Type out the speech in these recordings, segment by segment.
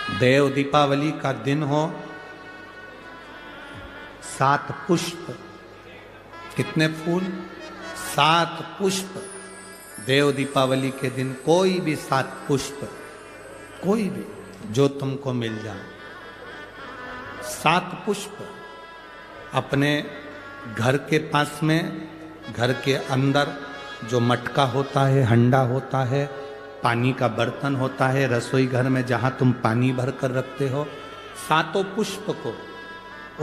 देव दीपावली का दिन हो, 7 पुष्प, कितने फूल? 7 पुष्प। देव दीपावली के दिन कोई भी 7 पुष्प, कोई भी जो तुमको मिल जाए, 7 पुष्प अपने घर के पास में, घर के अंदर जो मटका होता है, हंडा होता है, पानी का बर्तन होता है, रसोई घर में जहाँ तुम पानी भर कर रखते हो, 7 पुष्प को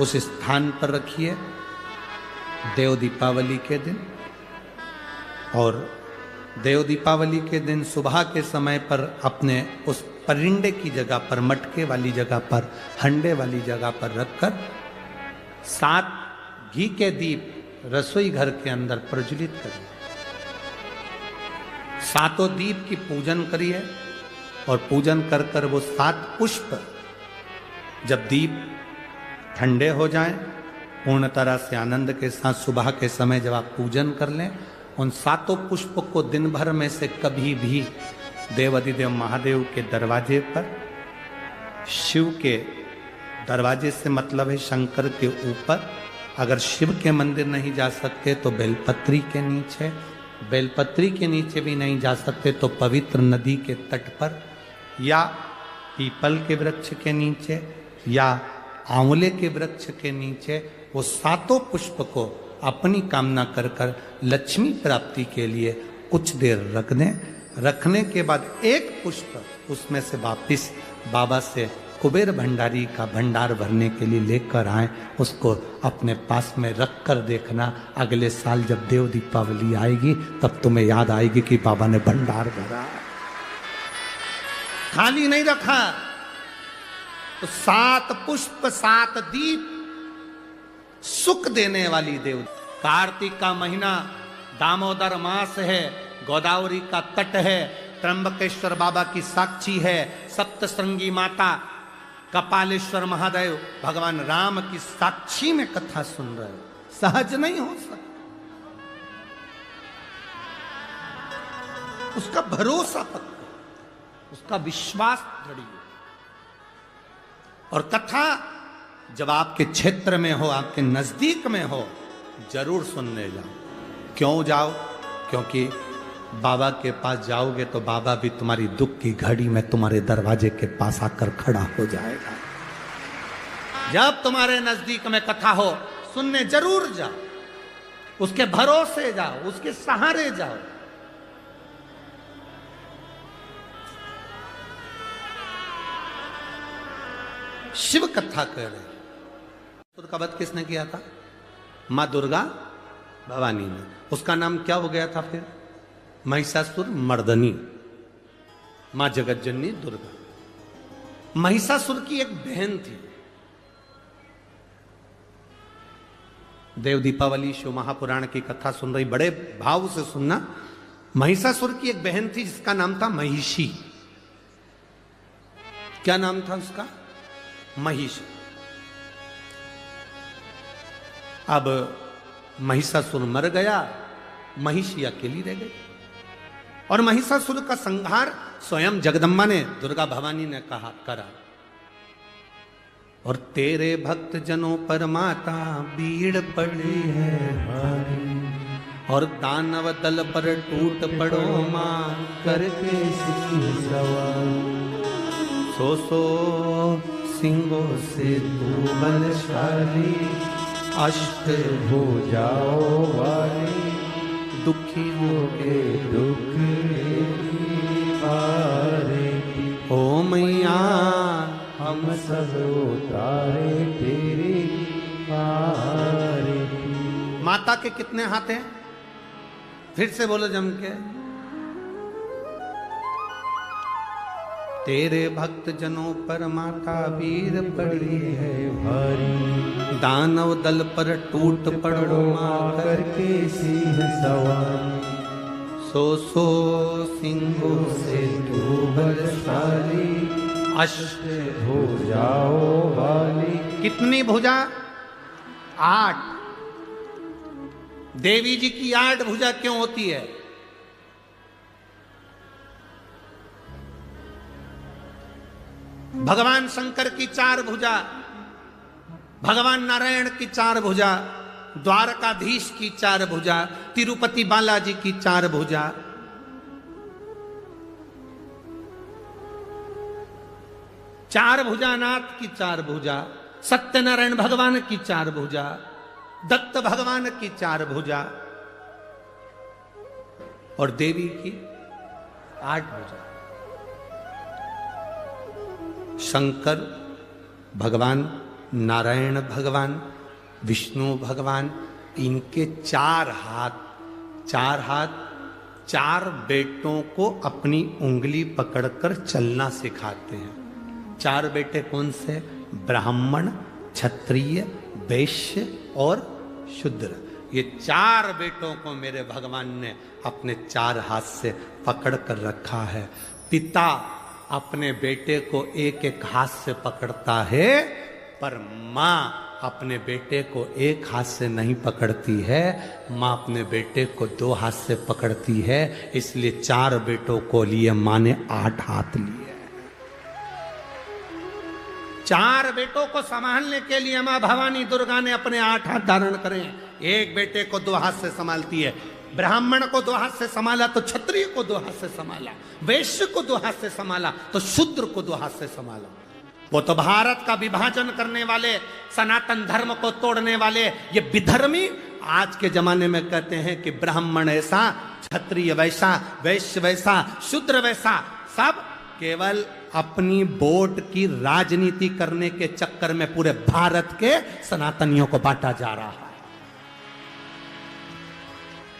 उस स्थान पर रखिए देव दीपावली के दिन। और देव दीपावली के दिन सुबह के समय पर अपने उस परिंडे की जगह पर, मटके वाली जगह पर, हंडे वाली जगह पर रखकर 7 घी के दीप रसोई घर के अंदर प्रज्वलित करिए। 7 दीप की पूजन करिए और पूजन कर कर वो 7 पुष्प जब दीप ठंडे हो जाएं, पूर्ण तरह से आनंद के साथ सुबह के समय जब आप पूजन कर लें, उन 7 पुष्प को दिन भर में से कभी भी देवाधिदेव महादेव के दरवाजे पर, शिव के दरवाजे से मतलब है शंकर के ऊपर, अगर शिव के मंदिर नहीं जा सकते तो बेलपत्री के नीचे, बेलपत्री के नीचे भी नहीं जा सकते तो पवित्र नदी के तट पर, या पीपल के वृक्ष के नीचे, या आंवले के वृक्ष के नीचे वो 7 पुष्प को अपनी कामना कर कर लक्ष्मी प्राप्ति के लिए कुछ देर रख दें। रखने के बाद एक पुष्प उसमें से वापिस बाबा से कुबेर भंडारी का भंडार भरने के लिए लेकर आए, उसको अपने पास में रख कर देखना, अगले साल जब देव दीपावली आएगी तब तुम्हें याद आएगी कि बाबा ने भंडार भरा, खाली नहीं रखा। तो 7 पुष्प 7 दीप सुख देने वाली देव। कार्तिक का महीना दामोदर मास है, गोदावरी का तट है, त्र्यंबकेश्वर बाबा की साक्षी है, सप्तश्रृंगी माता कपालेश्वर महादेव भगवान राम की साक्षी में कथा सुन रहे हो, सहज नहीं हो सकता। उसका भरोसा पक्का, उसका विश्वास दृढ़। और कथा जब आपके क्षेत्र में हो, आपके नजदीक में हो, जरूर सुनने जाओ। क्यों जाओ? क्योंकि बाबा के पास जाओगे तो बाबा भी तुम्हारी दुख की घड़ी में तुम्हारे दरवाजे के पास आकर खड़ा हो जाएगा। जब तुम्हारे नजदीक में कथा हो, सुनने जरूर जाओ, उसके भरोसे जाओ, उसके सहारे जाओ। शिव कथा कह रहे, का वध किसने किया था? मां दुर्गा भवानी ने। उसका नाम क्या हो गया था फिर? महिषासुर मर्दनी, मां जगतजननी दुर्गा। महिषासुर की एक बहन थी। देव दीपावली शिव महापुराण की कथा सुन रही, बड़े भाव से सुनना। महिषासुर की एक बहन थी जिसका नाम था महिषी। क्या नाम था उसका? महिषी। अब महिषासुर मर गया, महिषी अकेली रह गई। और महिषासुर का संहार स्वयं जगदम्बा ने, दुर्गा भवानी ने कहा करा। और तेरे भक्त जनों पर माता भीड़ पड़ी है भारी, और दानव दल पर टूट पड़ो मां करके सिंह सवार। सो सिंहों से तू बलशाली, अष्ट भुजाओं वाली, दुखियों के दुख हारे। ओ मैया हम सब उतारे तेरी हारे। माता के कितने हाथ हैं? फिर से बोलो जम के। तेरे भक्त जनों पर माता वीर पड़ी है भारी, दानव दल पर टूट पड़ो मां करके सिंह सवार। सो सिंहों से तू बलशाली, अष्ट भुजाओं वाली। कितनी भुजा? 8। देवी जी की 8 भुजा क्यों होती है? भगवान शंकर की 4 भुजा, भगवान नारायण की 4 भुजा, द्वारकाधीश की 4 भुजा, तिरुपति बालाजी की 4 भुजा, चार भुजानाथ की 4 भुजा, सत्यनारायण भगवान की 4 भुजा, दत्त भगवान की 4 भुजा और देवी की 8 भुजा। शंकर भगवान, नारायण भगवान, विष्णु भगवान, इनके 4 हाथ, 4 बेटों को अपनी उंगली पकड़कर चलना सिखाते हैं। 4 बेटे कौन से? ब्राह्मण, क्षत्रिय, वैश्य और शूद्र। ये 4 बेटों को मेरे भगवान ने अपने 4 हाथ से पकड़ कर रखा है। पिता अपने बेटे को एक हाथ से पकड़ता है, पर मां अपने बेटे को एक हाथ से नहीं पकड़ती है, मां अपने बेटे को 2 हाथ से पकड़ती है। इसलिए 4 बेटों को लिए मां ने 8 हाथ लिए। 4 बेटों को संभालने के लिए मां भवानी दुर्गा ने अपने 8 हाथ धारण करे। एक बेटे को 2 हाथ से संभालती है। ब्राह्मण को 2 हाथ से संभाला तो क्षत्रिय को 2 हाथ से संभाला, वैश्य को 2 हाथ से संभाला तो शूद्र को 2 हाथ से संभाला। वो तो भारत का विभाजन करने वाले, सनातन धर्म को तोड़ने वाले ये विधर्मी आज के जमाने में कहते हैं कि ब्राह्मण ऐसा, क्षत्रिय वैसा, वैश्य वैसा, शूद्र वैसा। सब केवल अपनी वोट की राजनीति करने के चक्कर में पूरे भारत के सनातनियों को बांटा जा रहा है।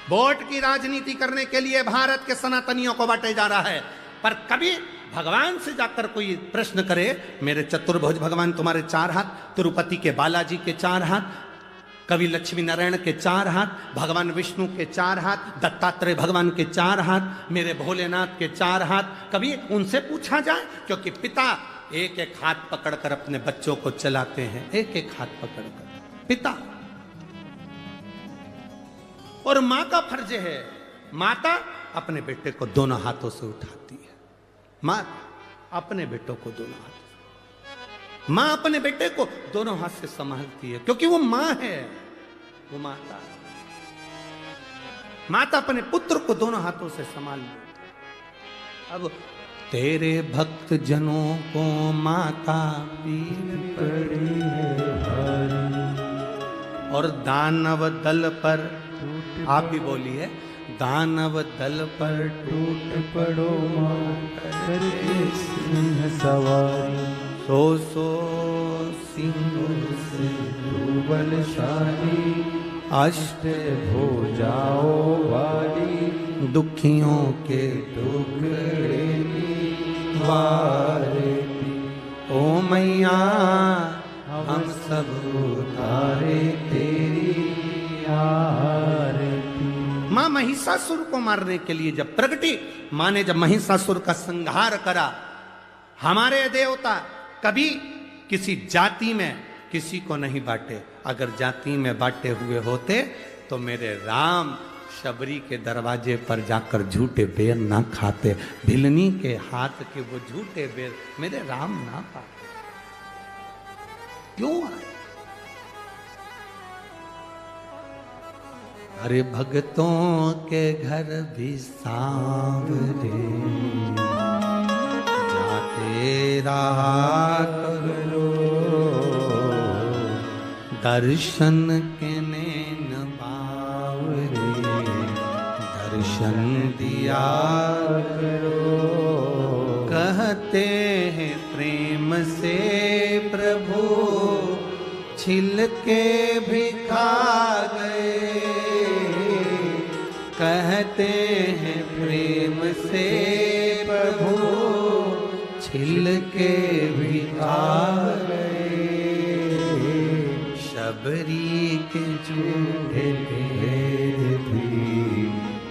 वोट की राजनीति करने के लिए भारत के सनातनियों को बांटे जा रहा है। पर कभी भगवान से जाकर कोई प्रश्न करे, मेरे चतुर्भुज भगवान तुम्हारे 4 हाथ, तिरुपति के बालाजी के 4 हाथ, कवि लक्ष्मी नारायण के 4 हाथ, भगवान विष्णु के 4 हाथ, दत्तात्रेय भगवान के 4 हाथ, मेरे भोलेनाथ के 4 हाथ, कभी उनसे पूछा जाए? क्योंकि पिता एक एक हाथ पकड़कर अपने बच्चों को चलाते हैं, एक एक हाथ पकड़कर पिता। और मां का फर्ज है, माता अपने बेटे को दोनों हाथों से उठाती है। मां अपने बेटों को दोनों हाथ, मां अपने बेटे को दोनों हाथ से संभालती है, क्योंकि वो मां है, वो माता। माता अपने पुत्र को दोनों हाथों से संभाल ले। अब तेरे भक्त जनों को माता पीर पड़ी है भारी, और दानव दल पर, आप भी बोलिए, दानव दल पर टूट पड़ो मां करके सिंह सवारी, सो सिंह से तू बलशाली, अष्ट भुजाओं वाली, दुखियों के टुकड़े वारती। ओ मैया हम सब उतारे तेरी आरती। मां महिषासुर को मारने के लिए जब प्रगटी, मां ने जब महिषासुर का संहार करा, हमारे देवता कभी किसी जाति में किसी को नहीं बांटे। अगर जाति में बांटे हुए होते तो मेरे राम शबरी के दरवाजे पर जाकर झूठे बेर ना खाते, भिलनी के हाथ के वो झूठे बेर मेरे राम ना पाते। क्यों आए? अरे भक्तों के घर भी सांवरे, जाते रहा करो, दर्शन के नैन बावरे, दर्शन दिया करो। कहते हैं प्रेम से प्रभु छिल के भी खा गए, कहते हैं प्रेम से प्रभु छिल के भी खा गए। शबरी के झूठे भेद भी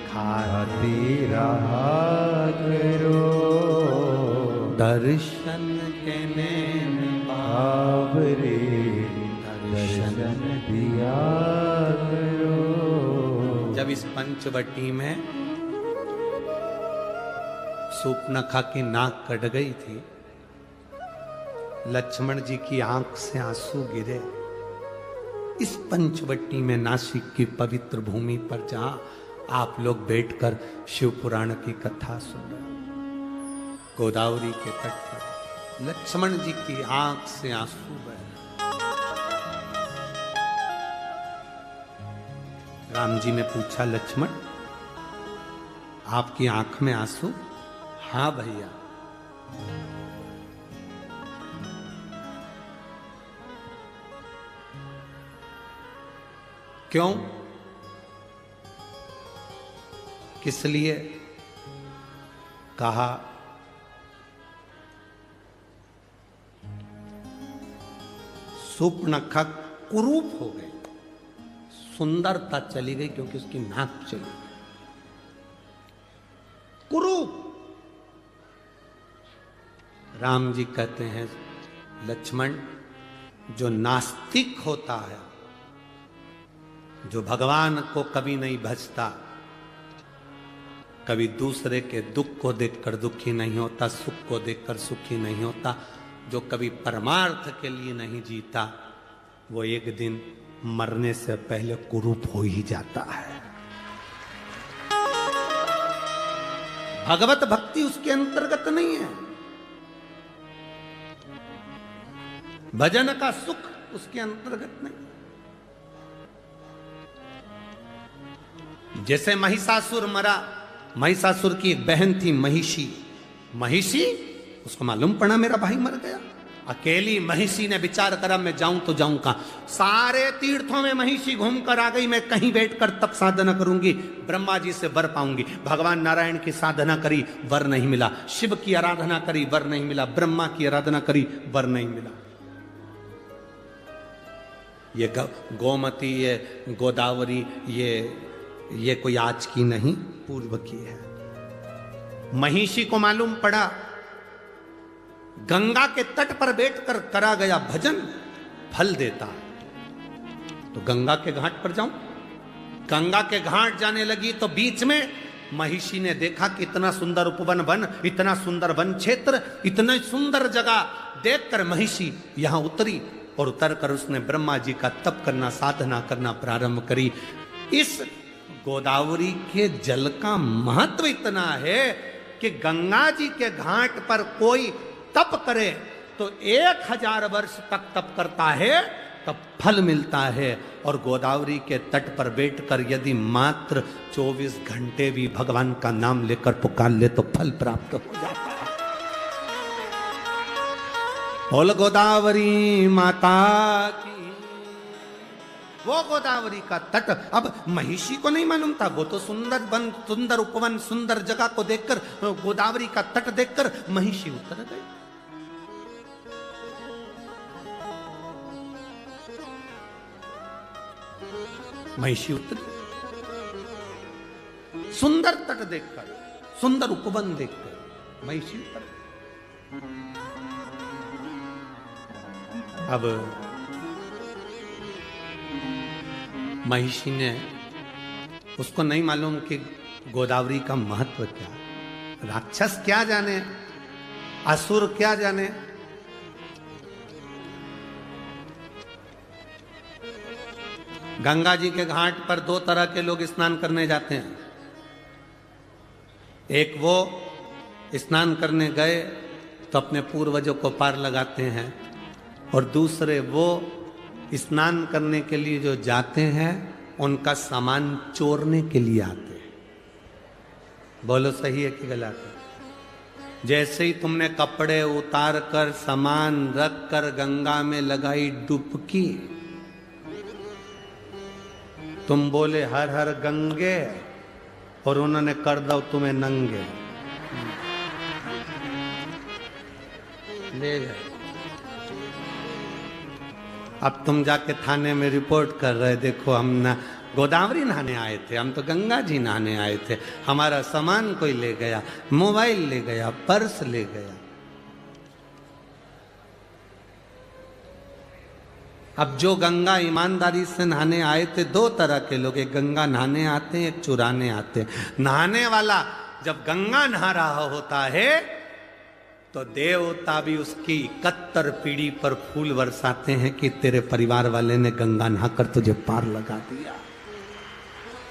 खाते रहा करो, दर्शन के नैन बावरे, दर्शन दिया करो। जब इस पंचवटी में सूपनखा की नाक कट गई थी लक्ष्मण जी की आंख से आंसू गिरे। इस पंचवटी में नासिक की पवित्र भूमि पर जहां आप लोग बैठकर शिव पुराण की कथा सुन रहे हो, गोदावरी के तट पर लक्ष्मण जी की आंख से आंसू बह रहे। राम जी ने पूछा, लक्ष्मण आपकी आंख में आंसू? हां भैया। क्यों? किस लिए? कहा सूर्पनखा कुरूप हो गई, सुंदरता चली गई क्योंकि उसकी नाक चली गई। कुरूप। राम जी कहते हैं, लक्ष्मण जो नास्तिक होता है, जो भगवान को कभी नहीं भजता, कभी दूसरे के दुख को देखकर दुखी नहीं होता, सुख को देखकर सुखी नहीं होता, जो कभी परमार्थ के लिए नहीं जीता, वो एक दिन मरने से पहले कुरूप हो ही जाता है। भगवत भक्ति उसके अंतर्गत नहीं है, भजन का सुख उसके अंतर्गत नहीं। जैसे महिषासुर मरा, महिषासुर की एक बहन थी महिषी। महिषी, उसको मालूम पड़ा मेरा भाई मर गया। अकेली महिषी ने विचार करा, मैं जाऊं तो जाऊं कहां। सारे तीर्थों में महिषी घूम कर आ गई, मैं कहीं बैठकर तप साधना करूंगी, ब्रह्मा जी से वर पाऊंगी। भगवान नारायण की साधना करी, वर नहीं मिला। शिव की आराधना करी, वर नहीं मिला। ब्रह्मा की आराधना करी, वर नहीं मिला। ये गोमती, ये गोदावरी, ये कोई आज की नहीं, पूर्व की है। महिषी को मालूम पड़ा गंगा के तट पर बैठकर करा गया भजन फल देता, तो गंगा के घाट पर जाऊं। गंगा के घाट जाने लगी तो बीच में महिषी ने देखा कि इतना सुंदर उपवन वन, इतना सुंदर वन क्षेत्र, इतनी सुंदर जगह देखकर महिषी यहां उतरी और उतरकर उसने ब्रह्मा जी का तप करना, साधना करना प्रारंभ करी। इस गोदावरी के जल का महत्व इतना है कि गंगा जी के घाट पर कोई तप करे तो 1000 वर्ष तक तप करता है, तब फल मिलता है। और गोदावरी के तट पर बैठकर यदि मात्र 24 घंटे भी भगवान का नाम लेकर पुकार ले तो फल प्राप्त हो जाता है। बोल गोदावरी माता की। वो गोदावरी का तट, अब महिषी को नहीं मालूम था, वो तो सुंदर वन, सुंदर उपवन, सुंदर जगह को देखकर, गोदावरी का तट देखकर महिषी उतर गई। महिषी उतरी, सुंदर तट देखकर, सुंदर उपवन देखकर महिषी उतर गई। अब महिषी ने, उसको नहीं मालूम कि गोदावरी का महत्व क्या। राक्षस क्या जाने, असुर क्या जाने। गंगा जी के घाट पर 2 तरह के लोग स्नान करने जाते हैं। एक वो स्नान करने गए तो अपने पूर्वजों को पार लगाते हैं, और दूसरे वो स्नान करने के लिए जो जाते हैं उनका सामान चोरने के लिए आते हैं। बोलो सही है कि गलत है? जैसे ही तुमने कपड़े उतार कर सामान रख कर गंगा में लगाई डुबकी, तुम बोले हर हर गंगे, और उन्होंने कर दो तुम्हें नंगे, ले गए। अब तुम जाके थाने में रिपोर्ट कर रहे, देखो हम ना गोदावरी नहाने आए थे, हम तो गंगा जी नहाने आए थे, हमारा सामान कोई ले गया, मोबाइल ले गया, पर्स ले गया। अब जो गंगा ईमानदारी से नहाने आए थे, 2 तरह के लोग, एक गंगा नहाने आते हैं, एक चुराने आते हैं। नहाने वाला जब गंगा नहा रहा होता है तो देवता भी उसकी 71 पीढ़ी पर फूल बरसाते हैं कि तेरे परिवार वाले ने गंगा नहाकर तुझे पार लगा दिया।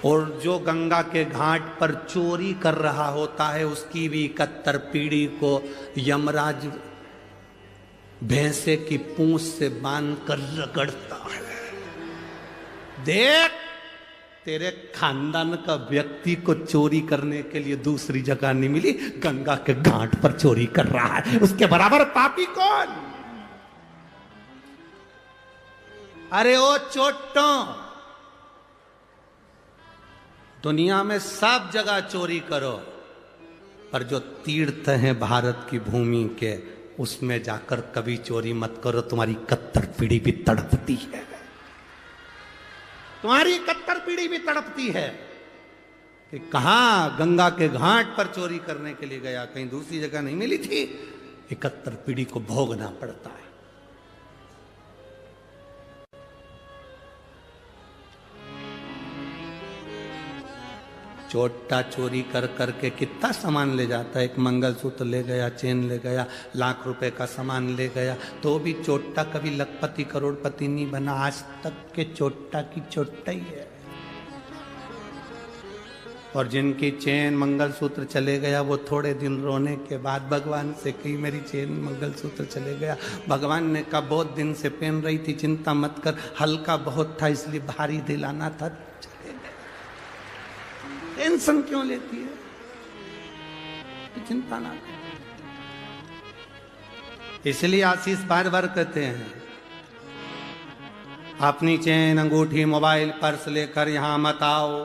और जो गंगा के घाट पर चोरी कर रहा होता है उसकी भी 71 पीढ़ी को यमराज भैंसे की पूंछ से बांध कर रगड़ता है। देख, तेरे खानदान का व्यक्ति को चोरी करने के लिए दूसरी जगह नहीं मिली, गंगा के घाट पर चोरी कर रहा है, उसके बराबर पापी कौन? अरे ओ चोटों, दुनिया में सब जगह चोरी करो, पर जो तीर्थ हैं भारत की भूमि के, उसमें जाकर कभी चोरी मत करो। तुम्हारी 71 पीढ़ी भी तड़पती है, तुम्हारी 71 पीढ़ी भी तड़पती है कि कहां गंगा के घाट पर चोरी करने के लिए गया, कहीं दूसरी जगह नहीं मिली थी। 71 पीढ़ी को भोगना पड़ता है। चोटा चोरी कर करके कितना सामान ले जाता है। एक मंगलसूत्र ले गया, चेन ले गया, लाख रुपए का सामान ले गया, तो भी चोटा कभी लखपति करोड़पति नहीं बना। आज तक के चोटा की चोटा ही है। और जिनकी चेन मंगलसूत्र चले गया, वो थोड़े दिन रोने के बाद भगवान से कही मेरी चेन मंगलसूत्र चले गया। भगवान ने कहा बहुत दिन से पहन रही थी, चिंता मत कर, हल्का बहुत था इसलिए भारी दिलाना था, चले गए। टेंशन क्यों लेती है, चिंता ना कर। इसलिए आशीष बार बार कहते हैं अपनी चेन अंगूठी मोबाइल पर्स लेकर यहां मत आओ,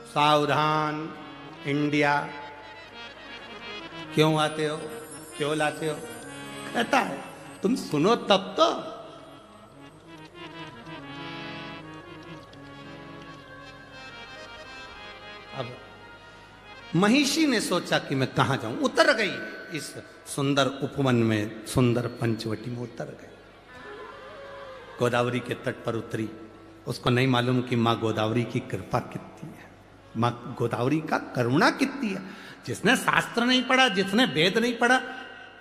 सावधान इंडिया। क्यों आते हो, क्यों लाते हो, कहता है तुम सुनो तब तो। अब महिषी ने सोचा कि मैं कहां जाऊं, उतर गई इस सुंदर उपवन में, सुंदर पंचवटी में उतर गई। गोदावरी के तट पर उतरी। उसको नहीं मालूम कि मां गोदावरी की कृपा कितनी है, मां गोदावरी का करुणा कितनी है। जिसने शास्त्र नहीं पढ़ा, जिसने वेद नहीं पढ़ा,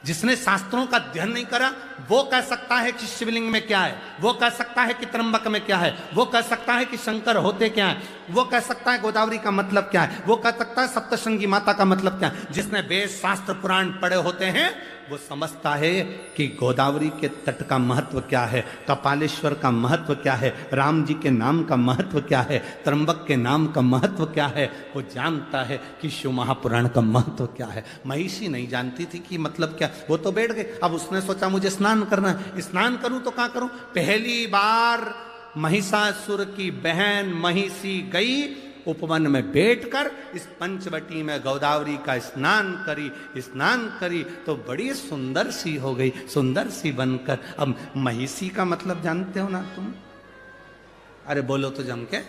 जिसने शास्त्रों का अध्ययन नहीं करा, वो कह सकता है कि शिवलिंग में क्या है, वो कह सकता है कि त्र्यंबक में क्या है, वो कह सकता है कि शंकर होते क्या है, वो कह सकता है गोदावरी का मतलब क्या है, वो कह सकता है सप्तशृंगी माता का मतलब क्या है। जिसने वेद शास्त्र पुराण पढ़े होते हैं वो समझता है कि गोदावरी के तट का महत्व क्या है, कपालेश्वर का महत्व क्या है, राम जी के नाम का महत्व क्या है, त्र्यंबक के नाम का महत्व क्या है। वो जानता है कि शिव महापुराण का महत्व क्या है। महिषी नहीं जानती थी कि मतलब क्या। वो तो बैठ गए। अब उसने सोचा मुझे स्नान करना है, स्नान करूं तो क्या करूं। पहली बार महिषासुर की बहन महिषी गई, उपवन में बैठकर इस पंचवटी में गोदावरी का स्नान करी तो बड़ी सुंदर सी हो गई, सुंदर सी बनकर। अब महिषी का मतलब जानते हो ना तुम? अरे बोलो तो जम के,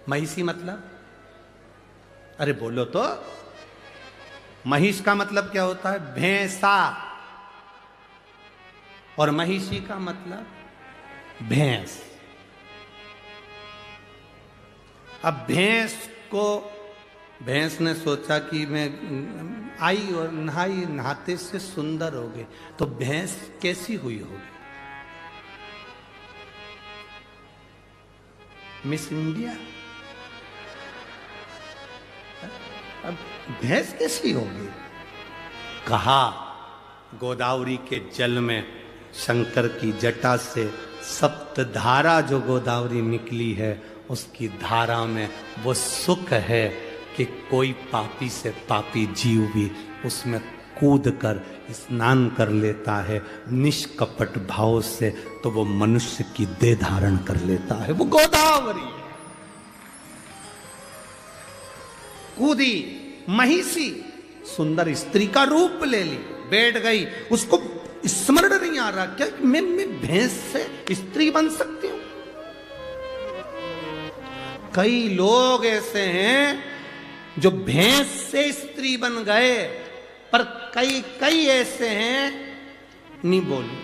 महिषी मतलब, अरे बोलो तो। महिष का मतलब क्या होता है? भैंसा। और महिषी का मतलब भैंस। अब भैंस ने सोचा कि मैं आई और नहाई, नहाते से सुंदर हो गई, तो भैंस कैसी हुई होगी? Miss India. अब भैंस कैसी होगी? कहा गोदावरी के जल में शंकर की जटा से सप्तधारा जो गोदावरी निकली है, उसकी धारा में वो सुख है कि कोई पापी से पापी जीव भी उसमें कूद कर स्नान कर लेता है निष्कपट भाव से, तो वो मनुष्य की देह धारण कर लेता है। वो गोदावरी कूदी, महिषी सुंदर स्त्री का रूप ले ली, बैठ गई। उसको स्मरण नहीं आ रहा क्या मैं भैंस से स्त्री बन सकती हूं। कई लोग ऐसे हैं जो भैंस से स्त्री बन गए, पर कई ऐसे हैं, नहीं बोलू,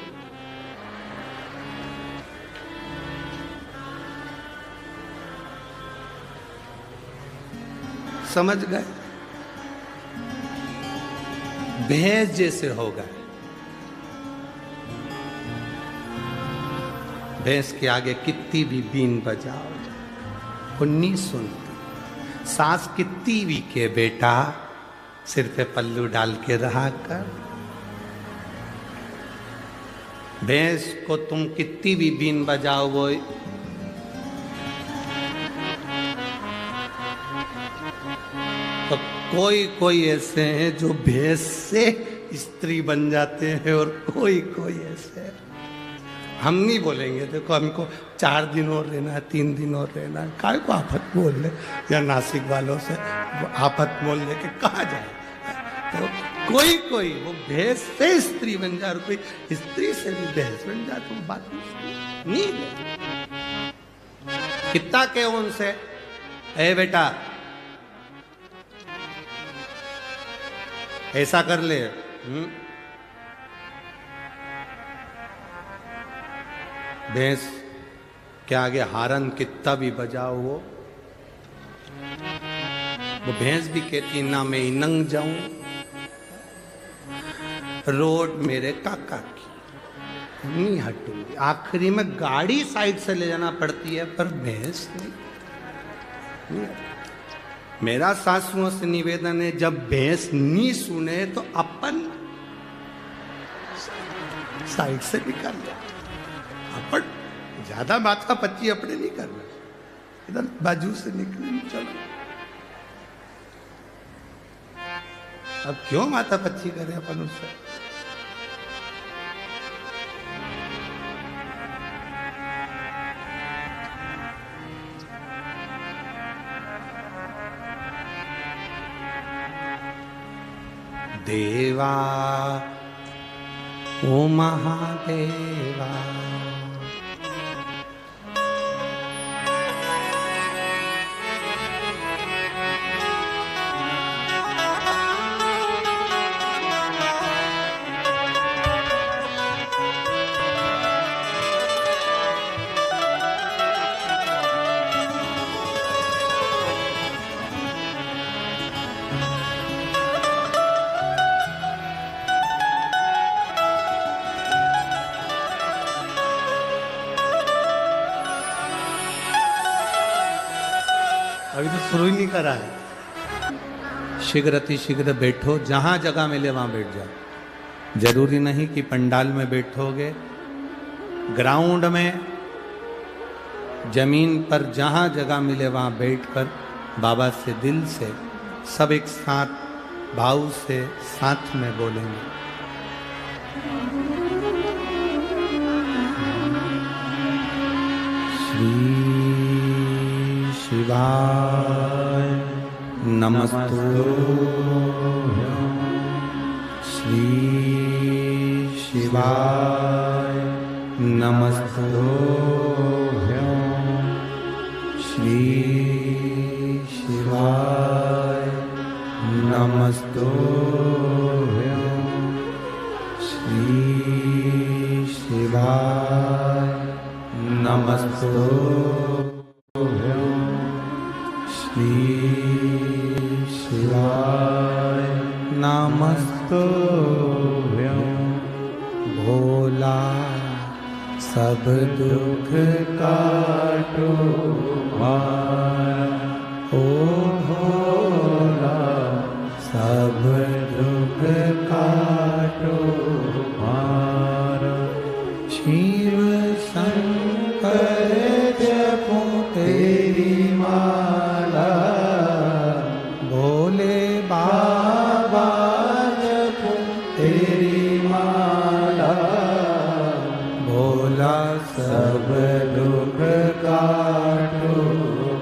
समझ गए? भैंस जैसे हो गए। भैंस के आगे कितनी भी बीन बजाओ वो नहीं सुनती। सास कितनी भी के बेटा सिर पे पल्लू डाल के रहा कर। भैंस को तुम कितनी भी बीन बजाओ वो तो कोई कोई ऐसे हैं जो भैंस से स्त्री बन जाते हैं और कोई कोई ऐसे हैं। हम नहीं बोलेंगे देखो हमको 4 दिन और रहना है, 3 दिन और रहना है, काय को आफत बोल ले। या नासिक वालों से आफत बोल ले के कहा जाए। तो कोई कोई वो भैंस से स्त्री बन जाए और कोई स्त्री से भी भैंस बन जाए तो बात नहीं है। कितना के उनसे ए बेटा ऐसा कर ले। भैंस के आगे हारन कितना भी बजाओ वो भैंस भी कहती ना मैं इनंग जाऊं रोड मेरे काका की नहीं हटूंगी। आखिरी में गाड़ी साइड से ले जाना पड़ती है पर भैंस नहीं। मेरा सासुओं से निवेदन है जब भैंस नहीं सुने तो अपन साइड से निकाल ले। अपन ज्यादा माथा पच्ची अपने नहीं करना, इधर बाजू से निकले चलो। अब क्यों माथा पच्ची करे अपन उससे। देवा ओ महादेवा अभी तो शुरू ही नहीं करा है। शीघ्र अति शीघ्र बैठो, जहां जगह मिले वहां बैठ जाओ। जरूरी नहीं कि पंडाल में बैठोगे, ग्राउंड में जमीन पर जहां जगह मिले वहां बैठकर बाबा से दिल से सब एक साथ भाव से साथ में बोलेंगे। श्री शिवाय नमस्तुभ्यं। श्री शिवाय नमस्तुभ्यं। श्री शिवाय नमस्तुभ्यं। श्री शिवाय नमस्तुभ्यं। श्री शिवाय नमस्तुभ्यं। भोला सब दुख काटो ओ भोला सब दुख काटो शिव शंकर जपो तेरी माला भोले बाबा जपो तेरी माला भोला सब दुख काटो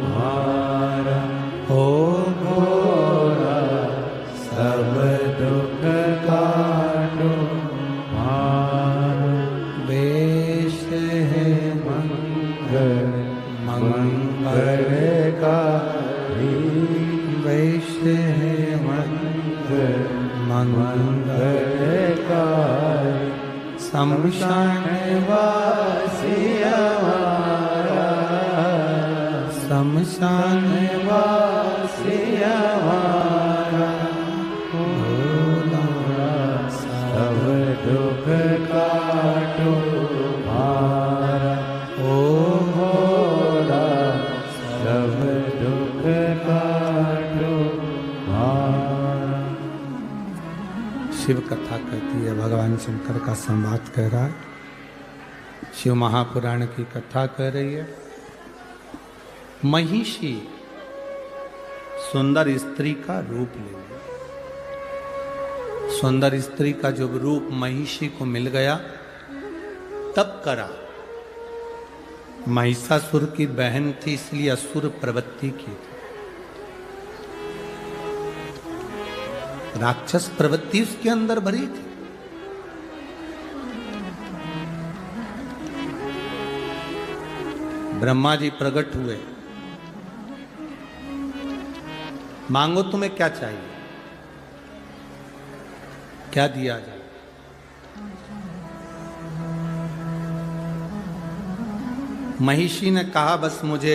मारा ओ भोला सब दुख काटो मारा। वेश है मंगल मंगलकारी वेश है मंगल मंगलकारी शमशान वासी हमारा शमशान वासी हमारा भोला काटो भारा, ओ भोला सब दुख काटो भारा। शिव कथा कहती है, भगवान शंकर का संवाद कह रहा है, शिव महापुराण की कथा कह रही है। महिषी सुंदर स्त्री का रूप ले लिया। सुंदर स्त्री का जब रूप महिषी को मिल गया तब करा। महिषासुर की बहन थी इसलिए असुर प्रवृत्ति की थी, राक्षस प्रवृत्ति उसके अंदर भरी थी। ब्रह्मा जी प्रकट हुए, मांगो तुम्हें क्या चाहिए, क्या दिया जाए। महिषी ने कहा बस मुझे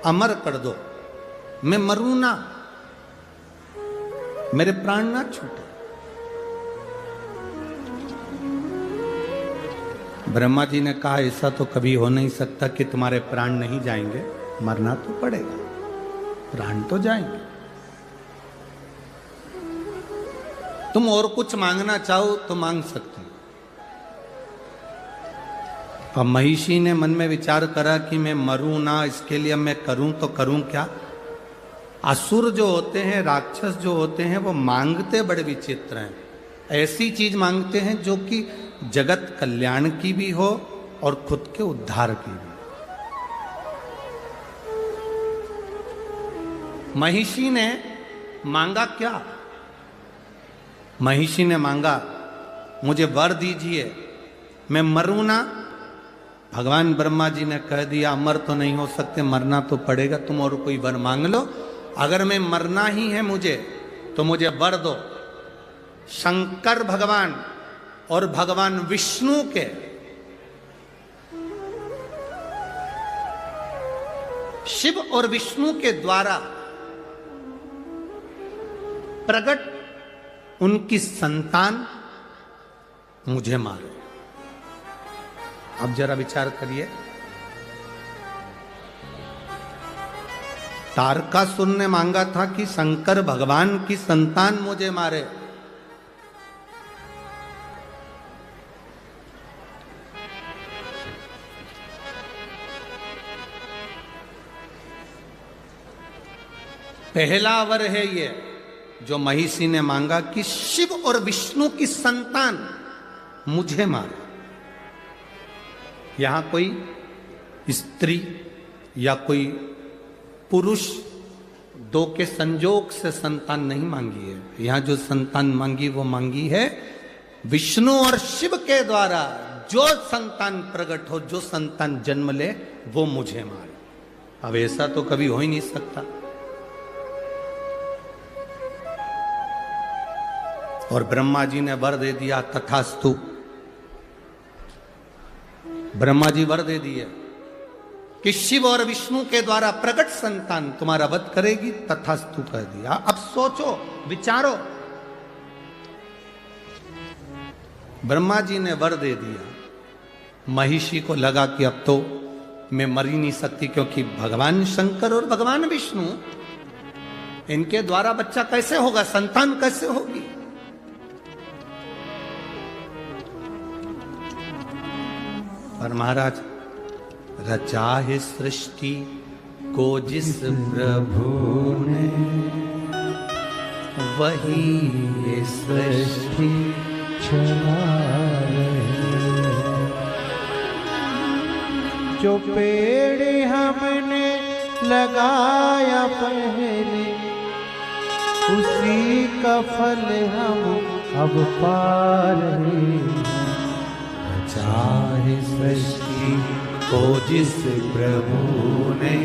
अमर कर दो, मैं मरूं ना, मेरे प्राण ना छूटे। ब्रह्मा जी ने कहा ऐसा तो कभी हो नहीं सकता कि तुम्हारे प्राण नहीं जाएंगे, मरना तो पड़ेगा, प्राण तो जाएंगे। तुम और कुछ मांगना चाहो तो मांग सकते हो। अब महिषी ने मन में विचार करा कि मैं मरूं ना, इसके लिए मैं करूं तो करूं क्या। असुर जो होते हैं, राक्षस जो होते हैं, वो मांगते बड़े विचित्र हैं। ऐसी चीज मांगते हैं जो कि जगत कल्याण की भी हो और खुद के उद्धार की भी। महिषी ने मांगा क्या? महिषी ने मांगा मुझे वर दीजिए, मैं मरूं ना। भगवान ब्रह्मा जी ने कह दिया अमर तो नहीं हो सकते, मरना तो पड़ेगा, तुम और कोई वर मांग लो। अगर मैं मरना ही है मुझे तो मुझे वर दो। शंकर भगवान और भगवान विष्णु के शिव और विष्णु के द्वारा प्रकट उनकी संतान मुझे मारे। अब जरा विचार करिए, तारकासुर ने मांगा था कि शंकर भगवान की संतान मुझे मारे। पहला वर है ये जो महिषी ने मांगा कि शिव और विष्णु की संतान मुझे मारे। यहां कोई स्त्री या कोई पुरुष दो के संजोग से संतान नहीं मांगी है। यहां जो संतान मांगी वो मांगी है विष्णु और शिव के द्वारा। जो संतान प्रकट हो, जो संतान जन्म ले, वो मुझे मारे। अब ऐसा तो कभी हो ही नहीं सकता। और ब्रह्मा जी ने वर दे दिया, तथास्तु। ब्रह्मा जी वर दे दिए कि शिव और विष्णु के द्वारा प्रकट संतान तुम्हारा वध करेगी, तथास्तु कह दिया। अब सोचो, विचारो, ब्रह्मा जी ने वर दे दिया, महिषी को लगा कि अब तो मैं मर ही नहीं सकती, क्योंकि भगवान शंकर और भगवान विष्णु, इनके द्वारा बच्चा कैसे होगा, संतान कैसे होगी। पर महाराज, रचा है सृष्टि को जिस प्रभु ने, वही ये सृष्टि चला रहे। जो पेड़ हमने लगाया पहले, उसी का फल हम अब पा रहे हैं। चाहे सृष्टि को जिस प्रभु ने,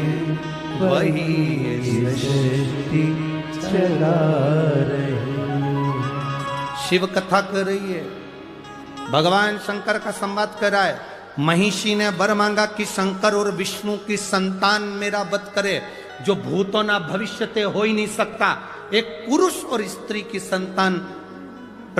वही ये सृष्टि चला रहे। शिव कथा कर रही है, भगवान शंकर का संवाद कर रहा है। महिषी ने वर मांगा कि शंकर और विष्णु की संतान मेरा वध करे, जो भूतो ना भविष्यते हो ही नहीं सकता। एक पुरुष और स्त्री की संतान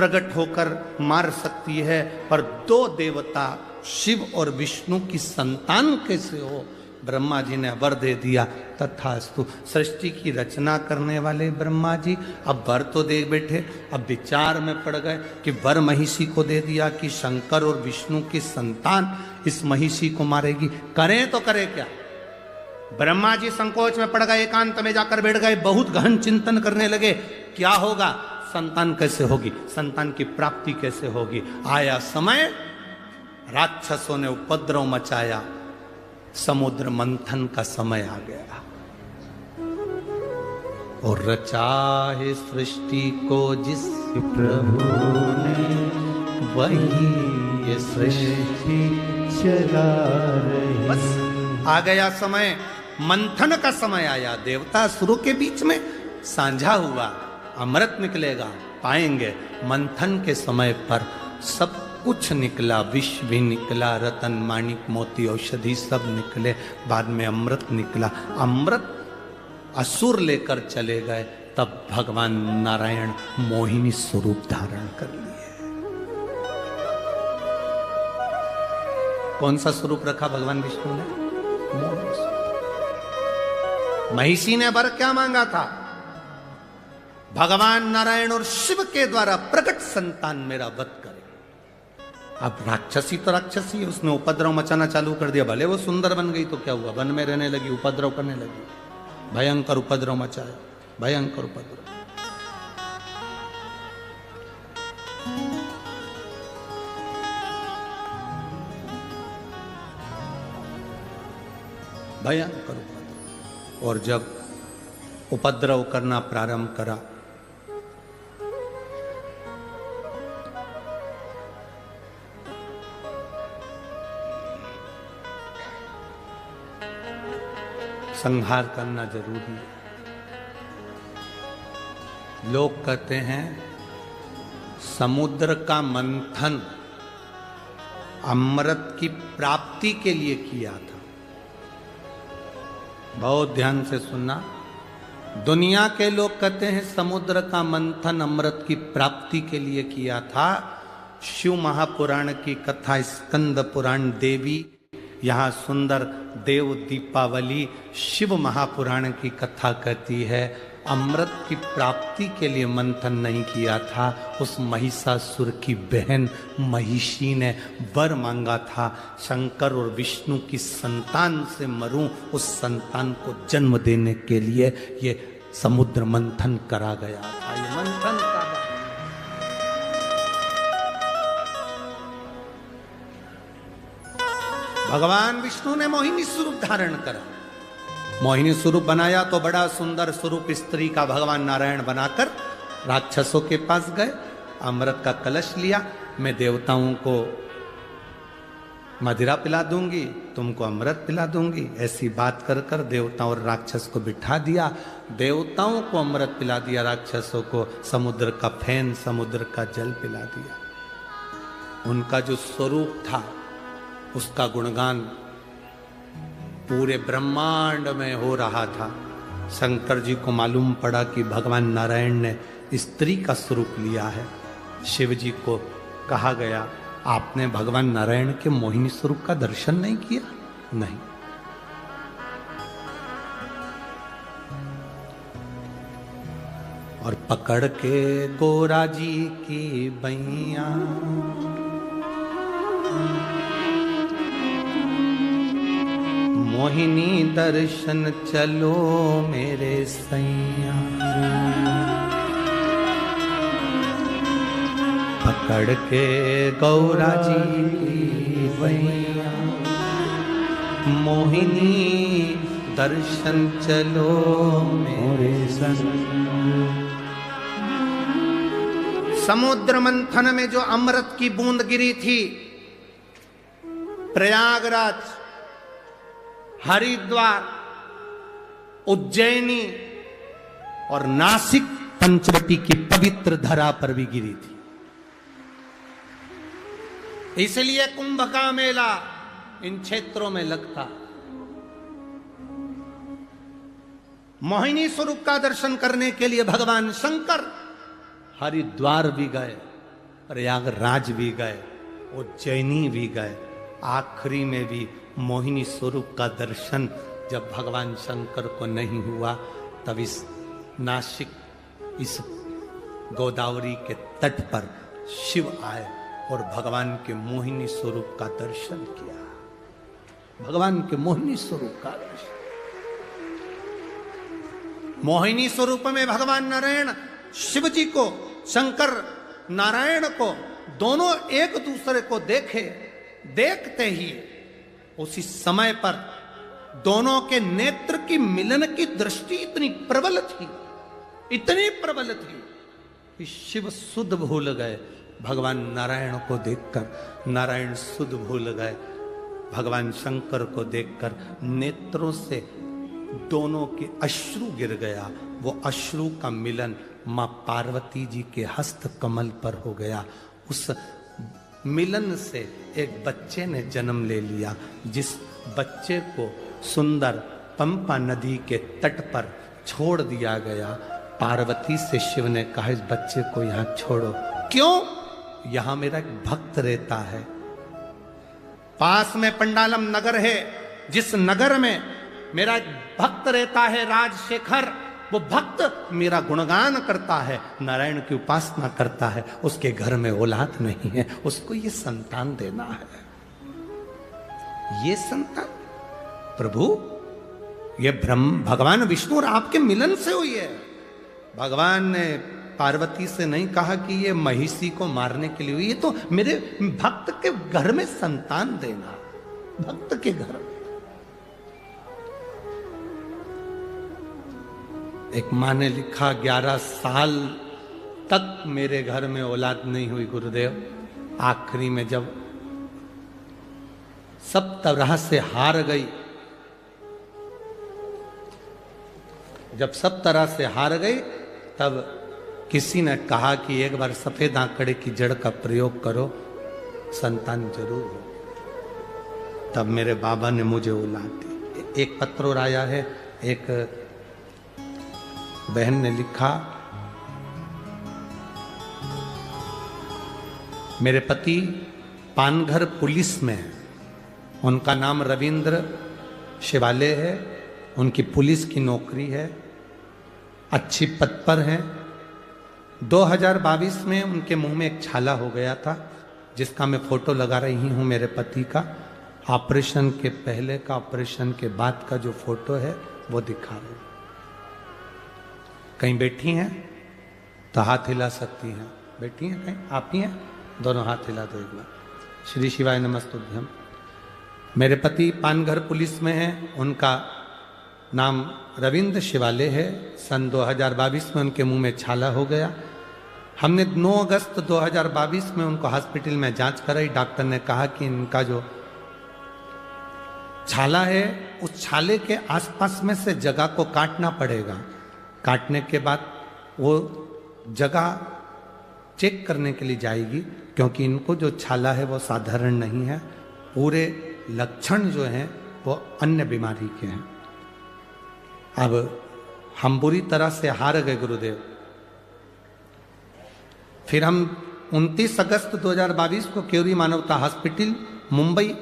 प्रकट होकर मार सकती है, पर दो देवता शिव और विष्णु की संतान कैसे हो? ब्रह्मा जी ने वर दे दिया, तथास्तु। सृष्टि की रचना करने वाले ब्रह्मा जी अब वर तो दे बैठे, अब विचार में पड़ गए कि वर महिषी को दे दिया कि शंकर और विष्णु की संतान इस महिषी को मारेगी, करें तो करें क्या? ब्रह्मा जी संकोच में पड़ गए, एकांत में जाकर बैठ गए, बहुत गहन चिंतन करने लगे, क्या होगा, संतान कैसे होगी, संतान की प्राप्ति कैसे होगी। आया समय, राक्षसों ने उपद्रव मचाया, समुद्र मंथन का समय आ गया और रचा है सृष्टि को जिस प्रभु ने, वही ये सृष्टि चला रही। बस आ गया समय, मंथन का समय आया। देवता असुरों के बीच में साझा हुआ, अमृत निकलेगा, पाएंगे। मंथन के समय पर सब कुछ निकला, विष भी निकला, रतन माणिक मोती औषधि सब निकले, बाद में अमृत निकला। अमृत असुर लेकर चले गए, तब भगवान नारायण मोहिनी स्वरूप धारण कर लिए। कौन सा स्वरूप रखा भगवान विष्णु ने? मोहिनी स्वरूप। महिषी ने वर क्या मांगा था? भगवान नारायण और शिव के द्वारा प्रकट संतान मेरा वध करे। अब राक्षसी तो राक्षसी, उसने उपद्रव मचाना चालू कर दिया। भले वो सुंदर बन गई तो क्या हुआ, वन में रहने लगी, उपद्रव करने लगी, भयंकर उपद्रव मचाया, भयंकर उपद्रव। भयंकर उपद्रव। और जब उपद्रव करना प्रारंभ करा, संहार करना जरूरी है। लोग कहते हैं समुद्र का मंथन अमृत की प्राप्ति के लिए किया था। बहुत ध्यान से सुनना। दुनिया के लोग कहते हैं समुद्र का मंथन अमृत की प्राप्ति के लिए किया था। शिव महापुराण की कथा, स्कंद पुराण, देवी यहाँ सुंदर देव दीपावली शिव महापुराण की कथा कहती है अमृत की प्राप्ति के लिए मंथन नहीं किया था। उस महिषासुर की बहन महिषी ने वर मांगा था, शंकर और विष्णु की संतान से मरूं, उस संतान को जन्म देने के लिए ये समुद्र मंथन करा गया था। ये मंथन का भगवान विष्णु ने मोहिनी स्वरूप धारण करा। मोहिनी स्वरूप बनाया तो बड़ा सुंदर स्वरूप स्त्री का भगवान नारायण बनाकर राक्षसों के पास गए, अमृत का कलश लिया। मैं देवताओं को मदिरा पिला दूंगी, तुमको अमृत पिला दूंगी, ऐसी बात कर कर देवताओं और राक्षस को बिठा दिया। देवताओं को अमृत पिला दिया, राक्षसों को समुद्र का फैन, समुद्र का जल पिला दिया। उनका जो स्वरूप था उसका गुणगान पूरे ब्रह्मांड में हो रहा था। शंकर जी को मालूम पड़ा कि भगवान नारायण ने स्त्री का स्वरूप लिया है। शिव जी को कहा गया, आपने भगवान नारायण के मोहिनी स्वरूप का दर्शन नहीं किया? नहीं। और पकड़ के गोरा जी की बैया मोहिनी दर्शन चलो मेरे सैया, पकड़ के गौरा जी की बैया मोहिनी दर्शन चलो मेरे सैया। समुद्र मंथन में जो अमृत की बूंद गिरी थी, प्रयागराज, हरिद्वार, उज्जैनी और नासिक पंचवटी की पवित्र धरा पर भी गिरी थी। इसलिए कुंभ का मेला इन क्षेत्रों में लगता। मोहिनी स्वरूप का दर्शन करने के लिए भगवान शंकर हरिद्वार भी गए, प्रयागराज भी गए, उज्जैनी भी गए, आखिरी में भी मोहिनी स्वरूप का दर्शन जब भगवान शंकर को नहीं हुआ, तब इस नासिक, इस गोदावरी के तट पर शिव आए और भगवान के मोहिनी स्वरूप का दर्शन किया। भगवान के मोहिनी स्वरूप का दर्शन, मोहिनी स्वरूप में भगवान नारायण शिव जी को, शंकर नारायण को, दोनों एक दूसरे को देखे। देखते ही उसी समय पर दोनों के नेत्र की मिलन की दृष्टि इतनी प्रबल थी, इतनी प्रबल थी कि शिव सुध भूल गए भगवान नारायण को देखकर, नारायण सुध भूल गए भगवान शंकर को देखकर। नेत्रों से दोनों के अश्रु गिर गया। वो अश्रु का मिलन मां पार्वती जी के हस्त कमल पर हो गया। उस मिलन से एक बच्चे ने जन्म ले लिया, जिस बच्चे को सुंदर पंपा नदी के तट पर छोड़ दिया गया। पार्वती से शिव ने कहा, इस बच्चे को यहां छोड़ो। क्यों? यहां मेरा एक भक्त रहता है, पास में पंडालम नगर है, जिस नगर में मेरा एक भक्त रहता है राजशेखर। वो भक्त मेरा गुणगान करता है, नारायण की उपासना करता है, उसके घर में औलाद नहीं है, उसको ये संतान देना है। ये संतान प्रभु, ये ब्रह्म भगवान विष्णु और आपके मिलन से हुई है। भगवान ने पार्वती से नहीं कहा कि ये महिषी को मारने के लिए हुई, ये तो मेरे भक्त के घर में संतान देना, भक्त के घर में। एक माँ ने लिखा, 11 साल तक मेरे घर में औलाद नहीं हुई गुरुदेव। आखिरी में जब सब तरह से हार गई, जब सब तरह से हार गई, तब किसी ने कहा कि एक बार सफेद आंकड़े की जड़ का प्रयोग करो, संतान जरूर हो। तब मेरे बाबा ने मुझे औलाद दी। एक पत्र और आया है, एक बहन ने लिखा, मेरे पति पानघर पुलिस में है, उनका नाम रविंद्र शिवाले है, उनकी पुलिस की नौकरी है, अच्छी पद पर है। 2022 में उनके मुंह में एक छाला हो गया था, जिसका मैं फोटो लगा रही हूं मेरे पति का। ऑपरेशन के पहले का, ऑपरेशन के बाद का जो फोटो है वो दिखा रहे हैं। कहीं बैठी हैं तो हाथ हिला सकती हैं, बैठी हैं कहीं, आप ही हैं, दोनों हाथ हिला दो एक बार। श्री शिवाय नमस्तुभ्यम। मेरे पति पानघर पुलिस में हैं, उनका नाम रविंद्र शिवाले है। सन 2022 में उनके मुंह में छाला हो गया। हमने 9 अगस्त 2022 में उनको हॉस्पिटल में जांच कराई। डॉक्टर ने कहा कि इनका जो छाला है, उस छाले के आसपास में से जगह को काटना पड़ेगा। काटने के बाद वो जगह चेक करने के लिए जाएगी, क्योंकि इनको जो छाला है वो साधारण नहीं है, पूरे लक्षण जो हैं वो अन्य बीमारी के हैं। अब हम बुरी तरह से हार गए गुरुदेव। फिर हम 29 अगस्त 2022 को क्यूरी मानवता हॉस्पिटल मुंबई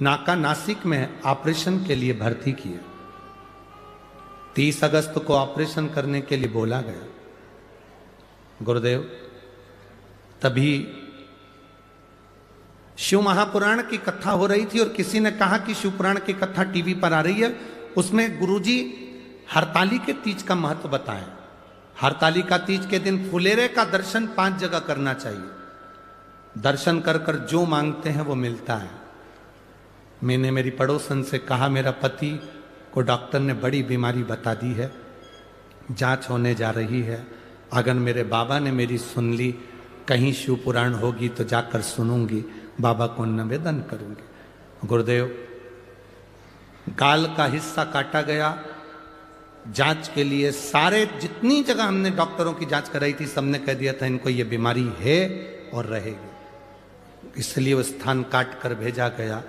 नाका नासिक में ऑपरेशन के लिए भर्ती किए। 30 अगस्त को ऑपरेशन करने के लिए बोला गया गुरुदेव। तभी शिव महापुराण की कथा हो रही थी और किसी ने कहा कि शिव पुराण की कथा टीवी पर आ रही है, उसमें गुरुजी हरताली के तीज का महत्व बताएं। हरताली का तीज के दिन फुलेरे का दर्शन 5 जगह करना चाहिए। दर्शन कर कर जो मांगते हैं वो मिलता है। मैंने मेरी पड़ोसन से कहा, मेरा पति को डॉक्टर ने बड़ी बीमारी बता दी है, जांच होने जा रही है। अगर मेरे बाबा ने मेरी सुन ली, कहीं शिव पुराण होगी तो जाकर सुनूंगी, बाबा को निवेदन करूंगी। गुरुदेव, गाल का हिस्सा काटा गया। जांच के लिए सारे जितनी जगह हमने डॉक्टरों की जांच कराई थी, सबने कह दिया था इनको ये बीमारी है और रहेगी, इसलिए वो स्थान काट कर भेजा गया।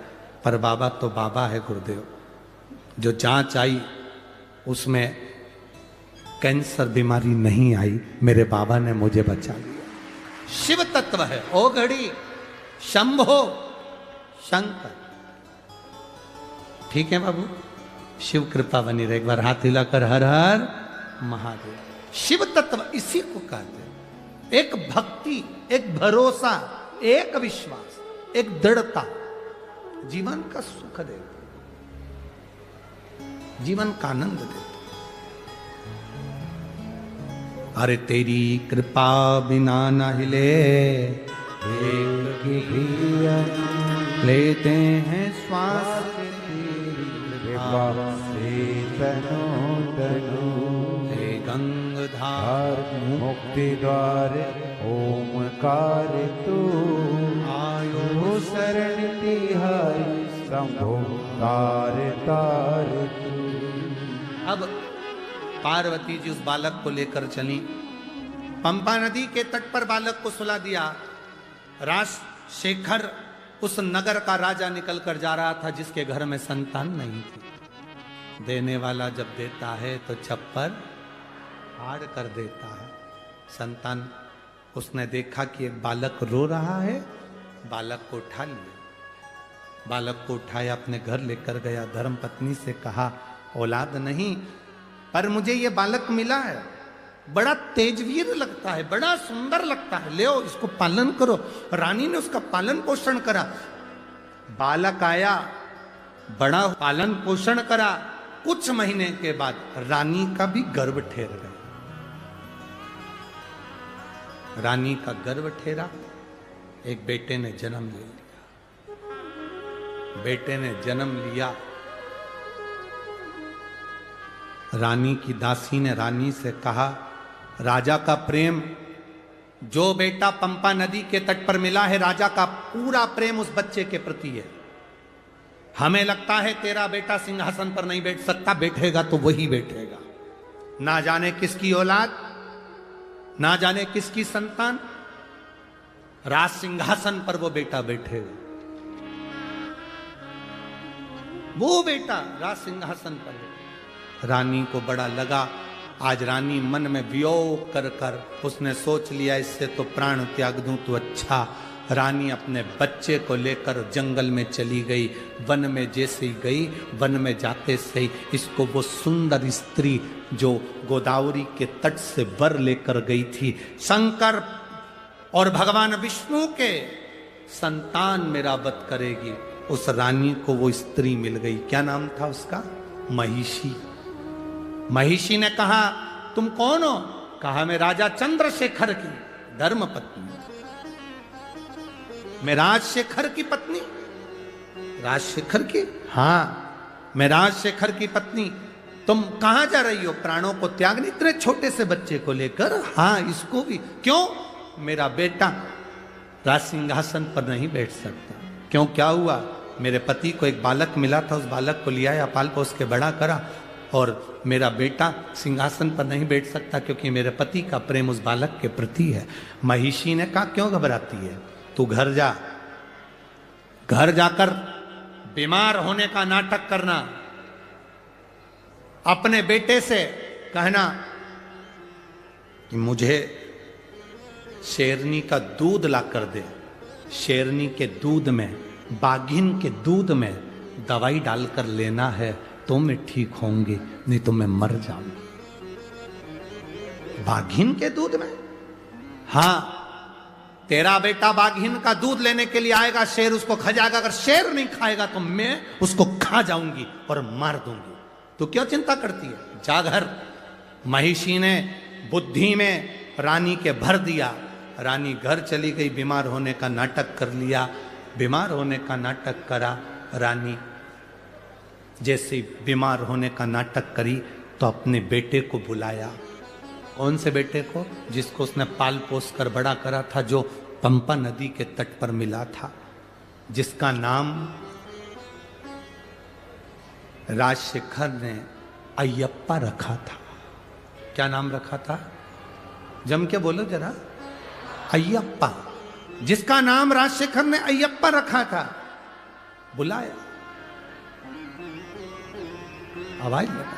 पर बाबा तो बाबा है गुरुदेव। जो जांच आई उसमें कैंसर बीमारी नहीं आई, मेरे बाबा ने मुझे बचा लिया। शिव तत्व है। ओ घड़ी शंभो शंकर। ठीक है बाबू, शिव कृपा बनी रहे। एक बार हाथ हिलाकर हर हर महादेव। शिव तत्व इसी को कहते हैं। एक भक्ति, एक भरोसा, एक विश्वास, एक दृढ़ता जीवन का सुख देते, जीवन का आनंद देते। अरे तेरी कृपा बिना न हिले एक लेते हैं श्वास, कृपा से तनो तनु हे गंगधार मुक्ति द्वार ओमकार तू आयो शरण तिहारी शंभो तार तार तू। अब पार्वती जी उस बालक को लेकर चली। पंपा नदी के तट पर बालक को सुला दिया। राजशेखर उस नगर का राजा निकलकर जा रहा था जिसके घर में संतान नहीं थी। देने वाला जब देता है तो छप्पर फाड़ कर देता है। संतान, उसने देखा कि एक बालक रो रहा है, बालक को उठा लिया। बालक को उठाया, अपने घर लेकर गया। धर्म पत्नी से कहा, औलाद नहीं, पर मुझे ये बालक मिला है, बड़ा तेजवीर लगता है, बड़ा सुंदर लगता है, ले आओ इसको पालन करो। रानी ने उसका पालन पोषण करा। बालक आया, बड़ा पालन पोषण करा। कुछ महीने के बाद रानी का भी गर्भ ठेर गया। रानी का गर्भ ठेरा, एक बेटे ने जन्म ले लिया। बेटे ने जन्म लिया। रानी की दासी ने रानी से कहा, राजा का प्रेम, जो बेटा पंपा नदी के तट पर मिला है, राजा का पूरा प्रेम उस बच्चे के प्रति है। हमें लगता है तेरा बेटा सिंहासन पर नहीं बैठ सकता, बैठेगा तो वही बैठेगा। ना जाने किसकी औलाद, ना जाने किसकी संतान, राज सिंहासन पर वो बेटा बैठेगा। वो बेटा राज सिंहासन पर बैठेगा। रानी को बड़ा लगा। आज रानी मन में वियोग कर कर उसने सोच लिया, इससे तो प्राण त्याग दूं तो अच्छा। रानी अपने बच्चे को लेकर जंगल में चली गई। वन में जैसे ही गई, वन में जाते से ही इसको वो सुंदर स्त्री जो गोदावरी के तट से वर लेकर गई थी, शंकर और भगवान विष्णु के संतान मेरा वध करेगी, उस रानी को वो स्त्री मिल गई। क्या नाम था उसका? महिषी। महिषी ने कहा, तुम कौन हो? कहा, मैं राजा चंद्रशेखर की धर्म पत्नी, मैं राजशेखर की पत्नी। राजशेखर की? हाँ, मैं राजशेखर की पत्नी। तुम कहां जा रही हो? प्राणों को त्यागने, इतने छोटे से बच्चे को लेकर? हाँ, इसको भी। क्यों? मेरा बेटा राज सिंहासन पर नहीं बैठ सकता। क्यों, क्या हुआ? मेरे पति को एक बालक मिला था, उस बालक को लिया या पाल पोस के बड़ा करा, और मेरा बेटा सिंहासन पर नहीं बैठ सकता क्योंकि मेरे पति का प्रेम उस बालक के प्रति है। महिषी ने कहा, क्यों घबराती है? तू घर जा, घर जाकर बीमार होने का नाटक करना। अपने बेटे से कहना कि मुझे शेरनी का दूध ला कर दे। शेरनी के दूध में, बाघिन के दूध में दवाई डालकर लेना है तो मैं ठीक होंगी, नहीं तो मैं मर जाऊंगी। बाघिन के दूध में? हाँ, तेरा बेटा बाघिन का दूध लेने के लिए आएगा, शेर उसको खा जाएगा। अगर शेर नहीं खाएगा तो मैं उसको खा जाऊंगी और मार दूंगी। तो क्यों चिंता करती है? जा घर। महिषी ने बुद्धि में रानी के भर दिया। रानी घर चली गई, बीमार होने का नाटक कर लिया। बीमार होने का नाटक करा। रानी जैसे बीमार होने का नाटक करी तो अपने बेटे को बुलाया। कौन से बेटे को? जिसको उसने पाल पोस कर बड़ा करा था, जो पंपा नदी के तट पर मिला था, जिसका नाम राजशेखर ने अयप्पा रखा था। क्या नाम रखा था? जम के बोलो जरा। अयप्पा। जिसका नाम राजशेखर ने अयप्पा रखा था, बुलाया, आवाज लगा।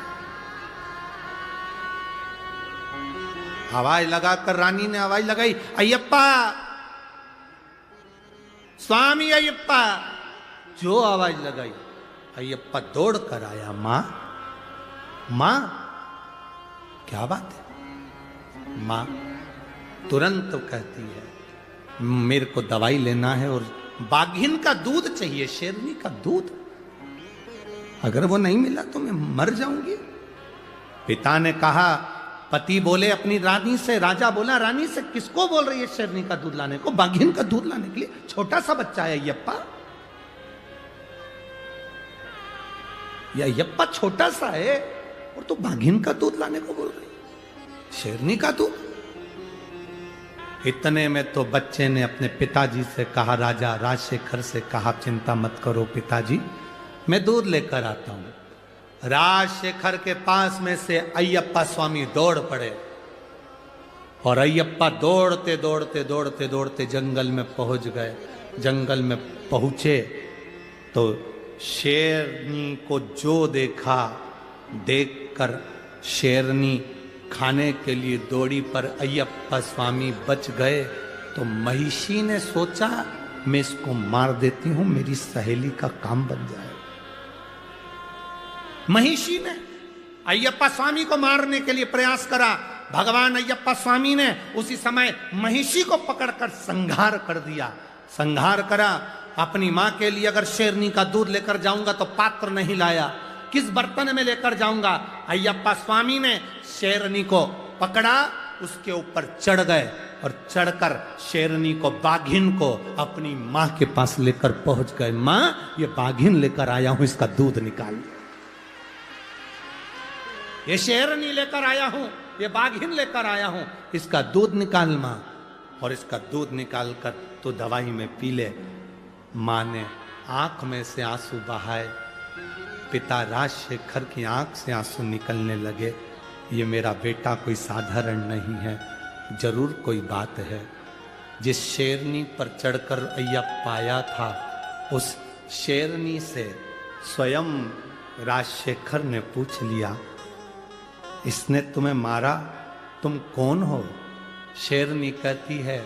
आवाज लगाकर रानी ने आवाज लगाई, अय्यप्पा, स्वामी अय्यप्पा। जो आवाज लगाई, अय्यप्पा दौड़ कर आया। मां, मां, क्या बात है? मां तुरंत कहती है, मेरे को दवाई लेना है और बाघिन का दूध चाहिए, शेरनी का दूध। अगर वो नहीं मिला तो मैं मर जाऊंगी। पिता ने कहा, पति बोले अपनी रानी से, राजा बोला रानी से, किसको बोल रही है शेरनी का दूध लाने को? बाघिन का दूध लाने के लिए? छोटा सा बच्चा है अय्यप्पा, या अय्यप्पा छोटा सा है और तो बाघिन का दूध लाने को बोल रही, शेरनी का दूध? इतने में तो बच्चे ने अपने पिताजी से कहा, राजा राजशेखर से कहा, चिंता मत करो पिताजी, मैं दूध लेकर आता हूं। राजशेखर के पास में से अय्यप्पा स्वामी दौड़ पड़े और अय्यप्पा दौड़ते दौड़ते दौड़ते दौड़ते जंगल में पहुंच गए। जंगल में पहुंचे तो शेरनी को जो देखा, देखकर शेरनी खाने के लिए दौड़ी, पर अय्यप्पा स्वामी बच गए। तो महिषी ने सोचा, मैं इसको मार देती हूं, मेरी सहेली का काम बन जाए। महिषी ने अय्यप्पा स्वामी को मारने के लिए प्रयास करा। भगवान अय्यप्पा स्वामी ने उसी समय महिषी को पकड़कर संहार कर दिया। संहार करा। अपनी मां के लिए अगर शेरनी का दूध लेकर जाऊंगा तो पात्र नहीं लाया, किस बर्तन में लेकर जाऊंगा? अय्यप्पा स्वामी ने शेरनी को पकड़ा, उसके ऊपर चढ़ गए और चढ़कर शेरनी को, बाघिन को अपनी मां के पास लेकर पहुंच गए। मां, ये बाघिन लेकर आया हूं, इसका दूध निकाल। ये शेरनी लेकर आया हूं, ये बाघिन लेकर आया हूं, इसका दूध निकाल मां। और इसका दूध निकाल कर तो दवाई में पी ले। मां ने आंख में से आंसू बहाए। पिता राजशेखर की आंख से आंसू निकलने लगे। ये मेरा बेटा कोई साधारण नहीं है, जरूर कोई बात है। जिस शेरनी पर चढ़कर अय्यप्पा आया था, उस शेरनी से स्वयं राजशेखर ने पूछ लिया, इसने तुम्हें मारा, तुम कौन हो? शेरनी कहती है,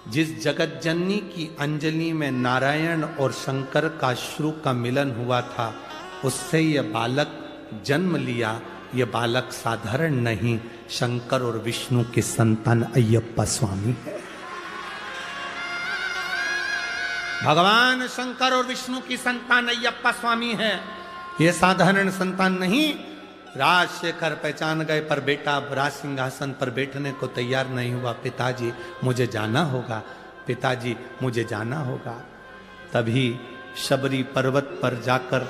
जिस जगत जननी की अंजलि में नारायण और शंकर का श्रु का मिलन हुआ था, उससे यह बालक जन्म लिया। यह बालक साधारण नहीं, शंकर और विष्णु की संतान अय्यप्पा स्वामी है। भगवान शंकर और विष्णु की संतान अय्यप्पा स्वामी है, यह साधारण संतान नहीं। राजशेखर पहचान गए, पर बेटा राज सिंहासन पर बैठने को तैयार नहीं हुआ। पिताजी मुझे जाना होगा, पिताजी मुझे जाना होगा। तभी शबरी पर्वत पर जाकर,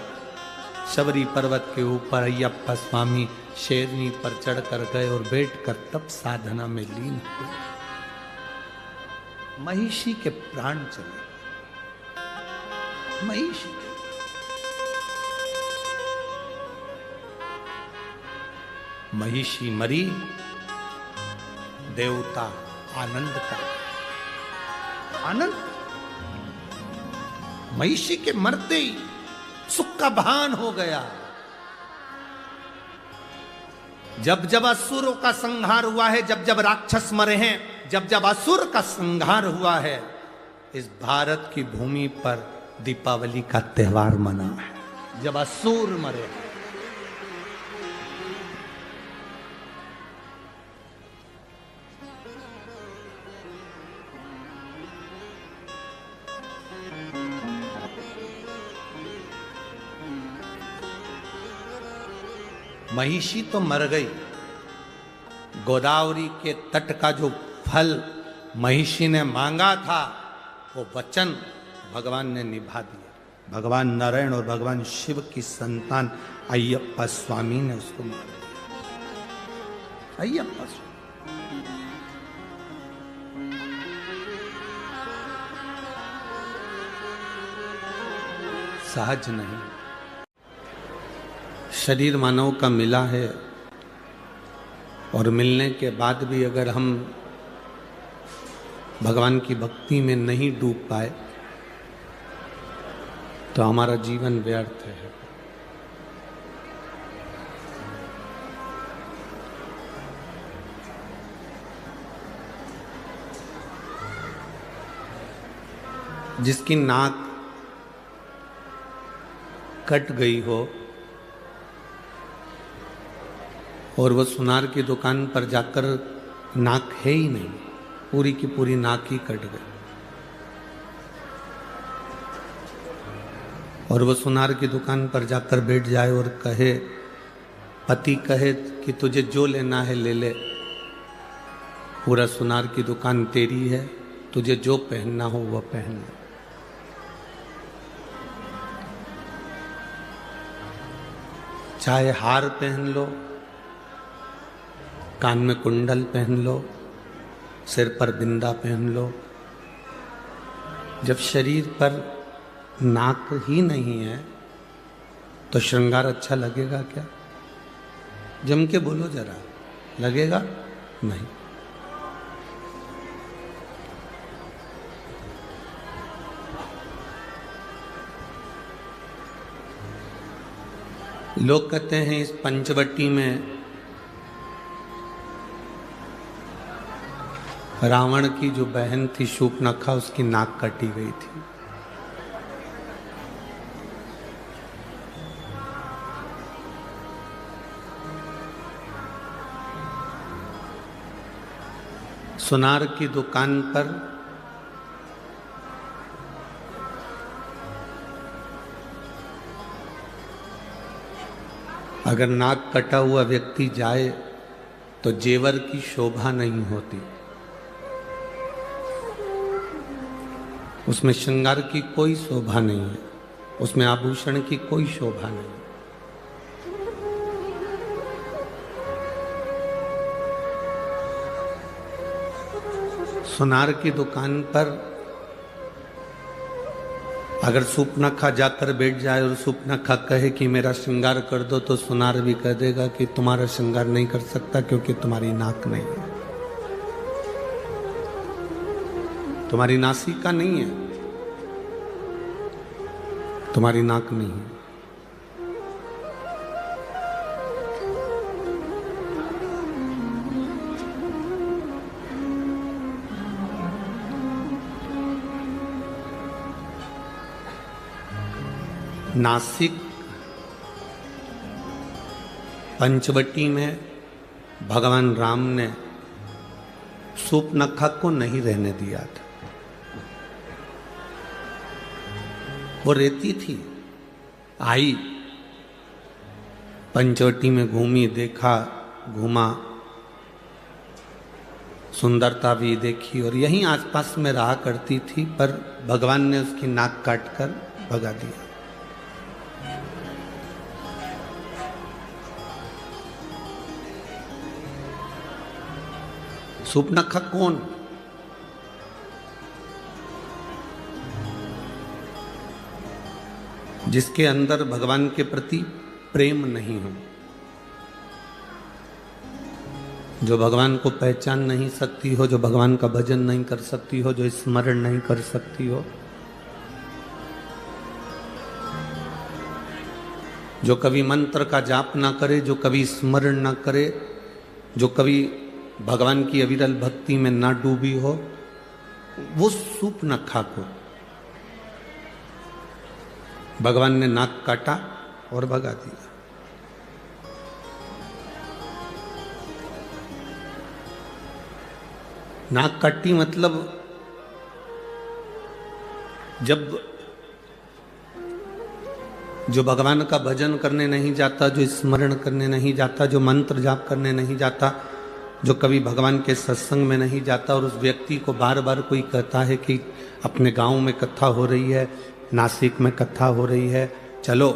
शबरी पर्वत के ऊपर अय्यप्पा स्वामी शेरनी पर चढ़कर गए और बैठकर तप साधना में लीन हुए। महिषी के प्राण चले, महिषी के। महिषी मरी, देवता आनंद कर, आनंद। महिषी के मरते ही सुख का भान हो गया। जब जब असुरों का संहार हुआ है, जब जब राक्षस मरे हैं, जब जब असुर का संहार हुआ है, इस भारत की भूमि पर दीपावली का त्योहार मना है। जब असुर मरे, महिषी तो मर गई। गोदावरी के तट का जो फल महिषी ने मांगा था, वो वचन भगवान ने निभा दिया। भगवान नारायण और भगवान शिव की संतान अय्यप्पा स्वामी ने उसको मार दिया। अय्यप्पा स्वामी सहज नहीं। शरीर मानव का मिला है और मिलने के बाद भी अगर हम भगवान की भक्ति में नहीं डूब पाए तो हमारा जीवन व्यर्थ है। जिसकी नाक कट गई हो और वो सुनार की दुकान पर जाकर नाक है ही नहीं, पूरी की पूरी नाक ही कट गई, और वो सुनार की दुकान पर जाकर बैठ जाए और कहे, पति कहे कि तुझे जो लेना है ले ले, पूरा सुनार की दुकान तेरी है, तुझे जो पहनना हो वह पहन ले। चाहे हार पहन लो, कान में कुंडल पहन लो, सिर पर बिंदा पहन लो, जब शरीर पर नाक ही नहीं है तो श्रृंगार अच्छा लगेगा क्या? जम के बोलो जरा, लगेगा नहीं। लोग कहते हैं इस पंचवटी में रावण की जो बहन थी शूर्पणखा, उसकी नाक काटी गई थी। सुनार की दुकान पर अगर नाक कटा हुआ व्यक्ति जाए तो जेवर की शोभा नहीं होती, उसमें श्रृंगार की कोई शोभा नहीं है, उसमें आभूषण की कोई शोभा नहीं। सुनार की दुकान पर अगर शूर्पणखा जाकर बैठ जाए और शूर्पणखा कहे कि मेरा श्रृंगार कर दो, तो सुनार भी कह देगा कि तुम्हारा श्रृंगार नहीं कर सकता क्योंकि तुम्हारी नाक नहीं है, तुम्हारी नासिका नहीं है, तुम्हारी नाक नहीं है। नासिक पंचवटी में भगवान राम ने शूर्पणखा को नहीं रहने दिया था। वो रहती थी, आई पंचवटी में, घूमी, देखा, घूमा, सुंदरता भी देखी और यहीं आसपास में रहा करती थी, पर भगवान ने उसकी नाक काटकर भगा दिया। शूर्पणखा कौन? जिसके अंदर भगवान के प्रति प्रेम नहीं हो, जो भगवान को पहचान नहीं सकती हो, जो भगवान का भजन नहीं कर सकती हो, जो स्मरण नहीं कर सकती हो, जो कभी मंत्र का जाप ना करे, जो कभी स्मरण ना करे, जो कभी भगवान की अविरल भक्ति में ना डूबी हो, वो शूर्पणखा को भगवान ने नाक काटा और भगा दिया। नाक काटी मतलब जब जो भगवान का भजन करने नहीं जाता, जो स्मरण करने नहीं जाता, जो मंत्र जाप करने नहीं जाता, जो कभी भगवान के सत्संग में नहीं जाता, और उस व्यक्ति को बार बार कोई कहता है कि अपने गांव में कथा हो रही है, नासिक में कथा हो रही है, चलो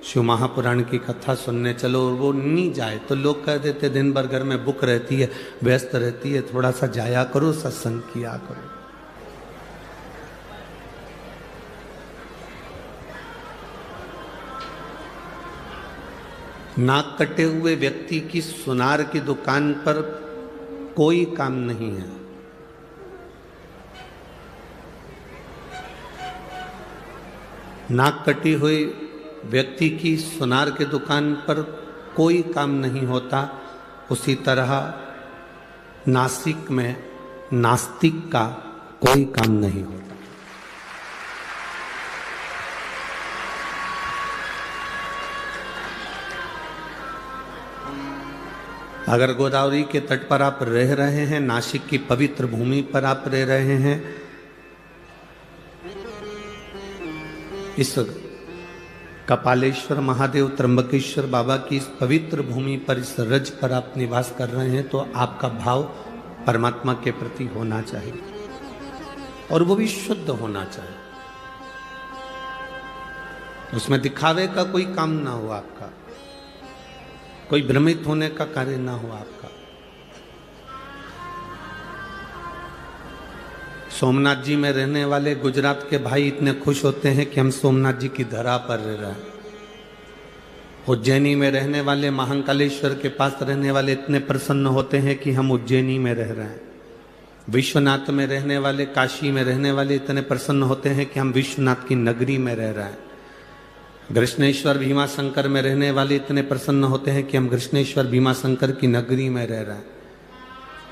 शिव महापुराण की कथा सुनने चलो, और वो नहीं जाए तो लोग कह देते दिन भर घर में बुक रहती है, व्यस्त रहती है, थोड़ा सा जाया करो, सत्संग किया करो। नाक कटे हुए व्यक्ति की सुनार की दुकान पर कोई काम नहीं है। नाक कटी हुई व्यक्ति की सुनार की दुकान पर कोई काम नहीं होता। उसी तरह नासिक में नास्तिक का कोई काम नहीं होता। अगर गोदावरी के तट पर आप रह रहे हैं, नासिक की पवित्र भूमि पर आप रह रहे हैं, इस कपालेश्वर महादेव त्र्यंबकेश्वर बाबा की इस पवित्र भूमि पर, इस रज पर आप निवास कर रहे हैं, तो आपका भाव परमात्मा के प्रति होना चाहिए और वो भी शुद्ध होना चाहिए। उसमें दिखावे का कोई काम ना हो आपका, कोई भ्रमित होने का कार्य ना हो आपका। सोमनाथ जी में रहने वाले गुजरात के भाई इतने खुश होते हैं कि हम सोमनाथ जी की धरा पर रह रहे हैं। उज्जैनी में रहने वाले, महाकालेश्वर के पास रहने वाले इतने प्रसन्न होते हैं कि हम उज्जैनी में रह रहे हैं। विश्वनाथ में रहने वाले, काशी में रहने वाले इतने प्रसन्न होते हैं कि हम विश्वनाथ की नगरी में रह रहे हैं। कृष्णेश्वर भीमाशंकर में रहने वाले इतने प्रसन्न होते हैं कि हम कृष्णेश्वर भीमाशंकर की नगरी में रह रहे हैं।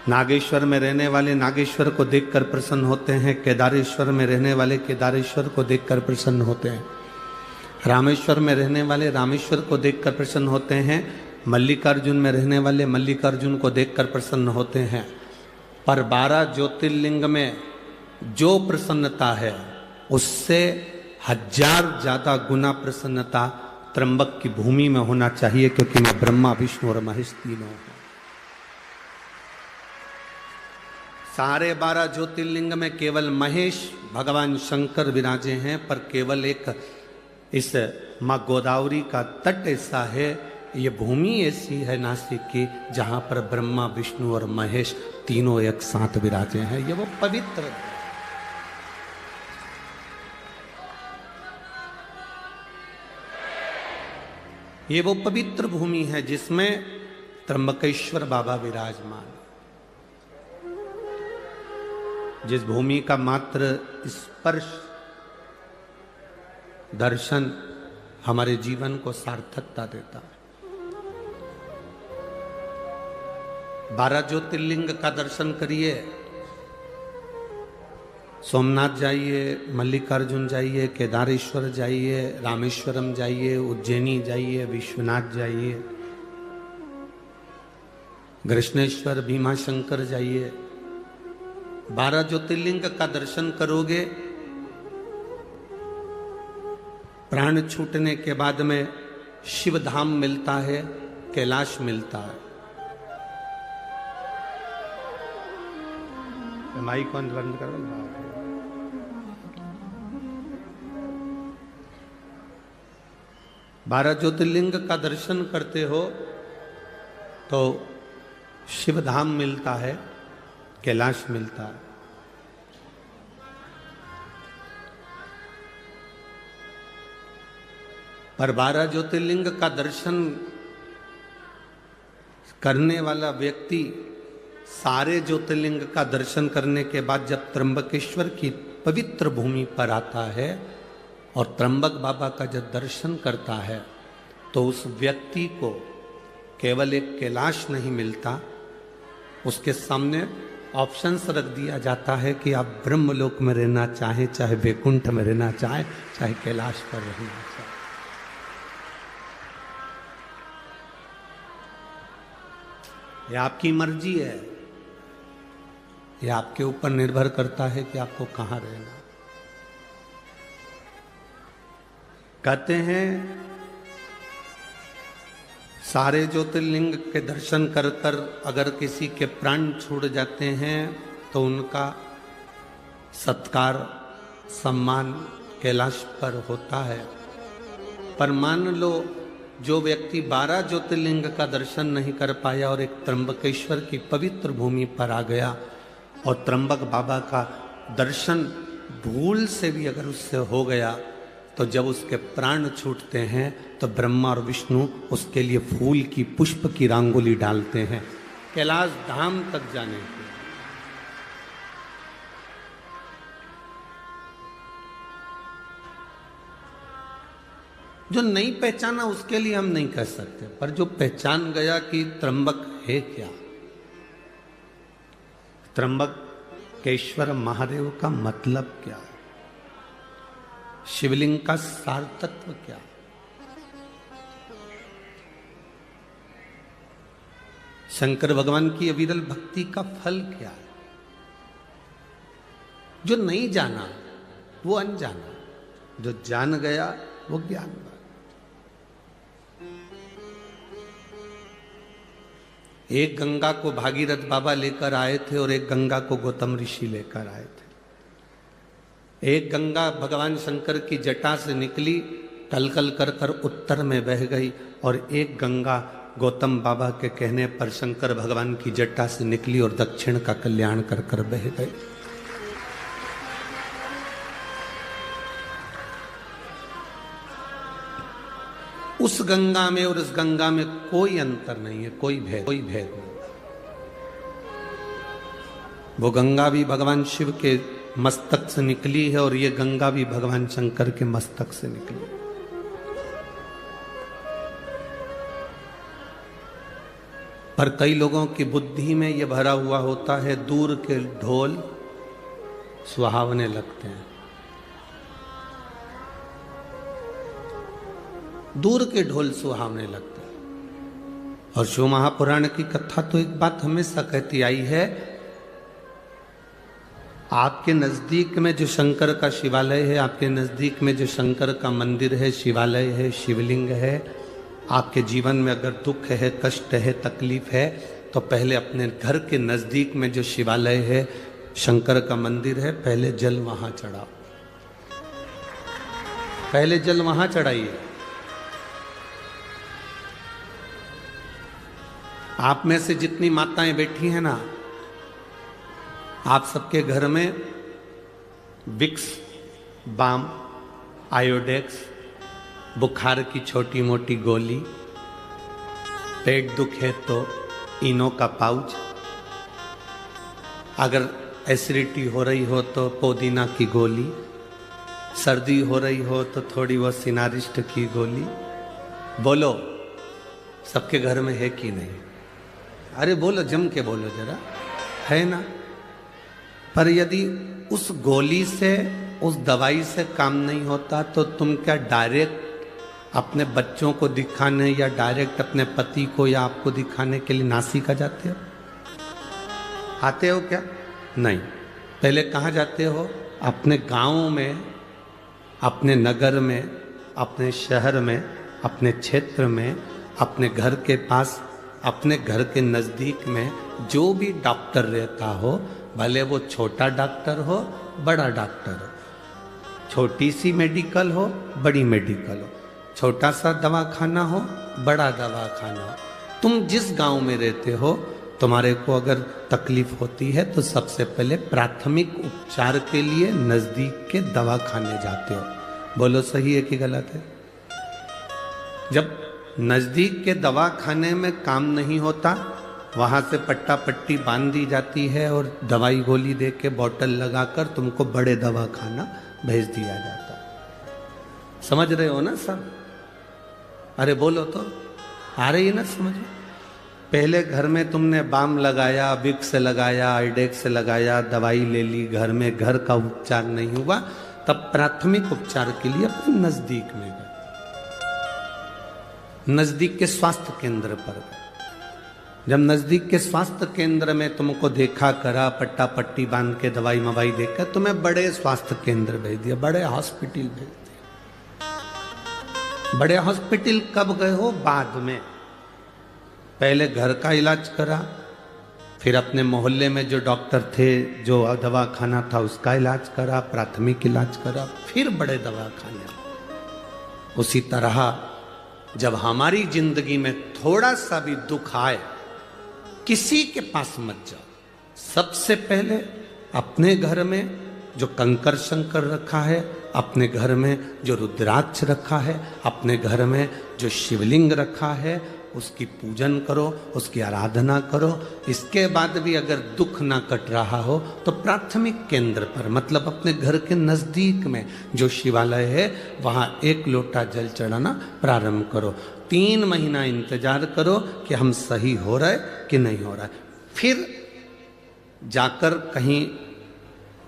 नागेश्वर में रहने वाले नागेश्वर को देखकर प्रसन्न होते हैं। केदारेश्वर में रहने वाले केदारेश्वर को देखकर प्रसन्न होते हैं। रामेश्वर में रहने वाले रामेश्वर को देखकर प्रसन्न होते हैं। मल्लिकार्जुन में रहने वाले मल्लिकार्जुन को देखकर प्रसन्न होते हैं। पर 12 ज्योतिर्लिंग में जो प्रसन्नता है उससे 1000 ज्यादा गुना प्रसन्नता त्र्यंबक की भूमि में होना चाहिए, क्योंकि मैं ब्रह्मा विष्णु और महेश तीनों हूं। सारे 12 ज्योतिर्लिंग में केवल महेश भगवान शंकर विराजे हैं, पर केवल एक इस माँ गोदावरी का तट ऐसा है, ये भूमि ऐसी है नासिक की, जहां पर ब्रह्मा विष्णु और महेश तीनों एक साथ विराजे हैं। ये वो पवित्र है। ये वो पवित्र भूमि है जिसमें त्र्यंबकेश्वर बाबा विराजमान, जिस भूमि का मात्र स्पर्श, दर्शन हमारे जीवन को सार्थकता देता है। 12 ज्योतिर्लिंग का दर्शन करिए, सोमनाथ जाइए, मल्लिकार्जुन जाइए, केदारेश्वर जाइए, रामेश्वरम जाइए, उज्जैनी जाइए, विश्वनाथ जाइए, कृष्णेश्वर भीमाशंकर जाइए। 12 ज्योतिर्लिंग का दर्शन करोगे, प्राण छूटने के बाद में शिव धाम मिलता है, कैलाश मिलता है। माइक बंद करो। 12 ज्योतिर्लिंग का दर्शन करते हो तो शिव धाम मिलता है, कैलाश मिलता है। पर 12 ज्योतिर्लिंग का दर्शन करने वाला व्यक्ति सारे ज्योतिर्लिंग का दर्शन करने के बाद जब त्र्यंबकेश्वर की पवित्र भूमि पर आता है और त्र्यंबक बाबा का जब दर्शन करता है, तो उस व्यक्ति को केवल एक कैलाश नहीं मिलता, उसके सामने ऑप्शंस रख दिया जाता है कि आप ब्रह्मलोक में रहना चाहें, चाहे वैकुंठ में रहना चाहें, चाहे कैलाश पर रहना चाहें। ये आपकी मर्जी है, ये आपके ऊपर निर्भर करता है कि आपको कहां रहना। कहते हैं सारे ज्योतिर्लिंग के दर्शन कर कर अगर किसी के प्राण छूट जाते हैं तो उनका सत्कार सम्मान कैलाश पर होता है। पर मान लो जो व्यक्ति 12 ज्योतिर्लिंग का दर्शन नहीं कर पाया और एक त्र्यंबकेश्वर की पवित्र भूमि पर आ गया और त्र्यंबक बाबा का दर्शन भूल से भी अगर उससे हो गया, तो जब उसके प्राण छूटते हैं तो ब्रह्मा और विष्णु उसके लिए फूल की, पुष्प की रंगोली डालते हैं कैलाश धाम तक जाने के। जो नहीं पहचाना उसके लिए हम नहीं कह सकते, पर जो पहचान गया कि त्र्यंबक है क्या, त्र्यंबकेश्वर महादेव का मतलब क्या है, शिवलिंग का सार तत्व क्या। शंकर भगवान की अविरल भक्ति का फल क्या है? जो नहीं जाना वो अनजाना, जो जान गया वो ज्ञानवान। एक गंगा को भागीरथ बाबा लेकर आए थे और एक गंगा को गौतम ऋषि लेकर आए थे। एक गंगा भगवान शंकर की जटा से निकली, कलकल कर कर उत्तर में बह गई, और एक गंगा गौतम बाबा के कहने पर शंकर भगवान की जटा से निकली और दक्षिण का कल्याण कर कर बह गई। उस गंगा में और इस गंगा में कोई अंतर नहीं है, कोई भेद नहीं। वो गंगा भी भगवान शिव के मस्तक से निकली है और ये गंगा भी भगवान शंकर के मस्तक से निकली। पर कई लोगों की बुद्धि में यह भरा हुआ होता है, दूर के ढोल सुहावने लगते हैं। दूर के ढोल सुहावने लगते हैं। और शिव महापुराण की कथा तो एक बात हमेशा कहती आई है, आपके नजदीक में जो शंकर का शिवालय है, आपके नजदीक में जो शंकर का मंदिर है, शिवालय है, शिवलिंग है, आपके जीवन में अगर दुख है, कष्ट है, तकलीफ है, तो पहले अपने घर के नजदीक में जो शिवालय है, शंकर का मंदिर है, पहले जल वहां चढ़ाओ। पहले जल वहां चढ़ाइए। आप में से जितनी माताएं बैठी हैं ना, आप सबके घर में विक्स, बाम, आयोडेक्स, बुखार की छोटी मोटी गोली, पेट दुखे तो इनो का पाउच, अगर एसिडिटी हो रही हो तो पुदीना की गोली, सर्दी हो रही हो तो थोड़ी वो सिनारिस्ट की गोली। बोलो, सबके घर में है कि नहीं? अरे बोलो, जम के बोलो जरा, है ना? पर यदि उस गोली से, उस दवाई से काम नहीं होता तो तुम क्या डायरेक्ट अपने बच्चों को दिखाने या डायरेक्ट अपने पति को या आपको दिखाने के लिए नासिका जाते हो? आते हो क्या? नहीं। पहले कहाँ जाते हो? अपने गांव में, अपने नगर में, अपने शहर में, अपने क्षेत्र में, अपने घर के पास, अपने घर के नज़दीक में जो भी डॉक्टर रहता हो, भले वो छोटा डॉक्टर हो, बड़ा डॉक्टर हो, छोटी सी मेडिकल हो, बड़ी मेडिकल हो, छोटा सा दवाखाना हो, बड़ा दवाखाना हो, तुम जिस गांव में रहते हो, तुम्हारे को अगर तकलीफ होती है तो सबसे पहले प्राथमिक उपचार के लिए नज़दीक के दवाखाने जाते हो। बोलो, सही है कि गलत है? जब नज़दीक के दवाखाने में काम नहीं होता, वहाँ से पट्टा पट्टी बांध दी जाती है और दवाई गोली दे के बोतल लगाकर तुमको बड़े दवाखाना भेज दिया जाता है। समझ रहे हो ना सब? अरे बोलो तो, आ रही है ना समझ में? पहले घर में तुमने बाम लगाया, विक्स लगाया, आइडेक्स लगाया, दवाई ले ली, घर में घर का उपचार नहीं हुआ, तब प्राथमिक उपचार के लिए अपने नज़दीक में गए, नज़दीक के स्वास्थ्य केंद्र पर गए। जब नज़दीक के स्वास्थ्य केंद्र में तुमको देखा करा, पट्टा पट्टी बांध के दवाई मवाई देकर तुम्हें बड़े स्वास्थ्य केंद्र भेज दिया, बड़े हॉस्पिटल भेज दिया। बड़े हॉस्पिटल कब गए हो? बाद में। पहले घर का इलाज करा, फिर अपने मोहल्ले में जो डॉक्टर थे, जो दवाखाना था, उसका इलाज करा, प्राथमिक इलाज करा, फिर बड़े दवाखाने। उसी तरह जब हमारी जिंदगी में थोड़ा सा भी दुख आए, किसी के पास मत जाओ, सबसे पहले अपने घर में जो कंकर शंकर रखा है, अपने घर में जो रुद्राक्ष रखा है, अपने घर में जो शिवलिंग रखा है, उसकी पूजन करो, उसकी आराधना करो। इसके बाद भी अगर दुख ना कट रहा हो तो प्राथमिक केंद्र पर, मतलब अपने घर के नज़दीक में जो शिवालय है, वहाँ 1 लोटा जल चढ़ाना प्रारंभ करो। 3 महीना इंतजार करो कि हम सही हो रहा है कि नहीं हो रहा है। फिर जाकर कहीं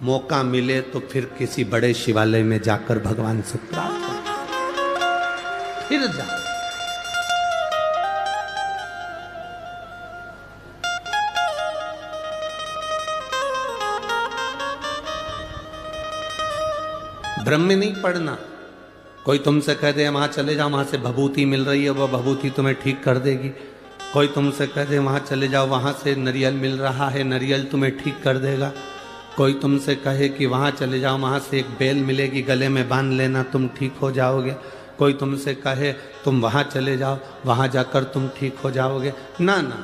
मौका मिले तो फिर किसी बड़े शिवालय में जाकर भगवान से प्रार्थना, फिर जाओ। भ्रम में नहीं पड़ना। कोई तुमसे कह दे वहां चले जाओ, वहां से भभूति मिल रही है, वह भभूति तुम्हें ठीक कर देगी। कोई तुमसे कह दे वहां चले जाओ, वहां से नारियल मिल रहा है, नारियल तुम्हें ठीक कर देगा। कोई तुमसे कहे कि वहां चले जाओ, वहां से एक बेल मिलेगी, गले में बांध लेना, तुम ठीक हो जाओगे। कोई तुमसे कहे तुम वहां चले जाओ, वहां जाकर तुम ठीक हो जाओगे। ना ना,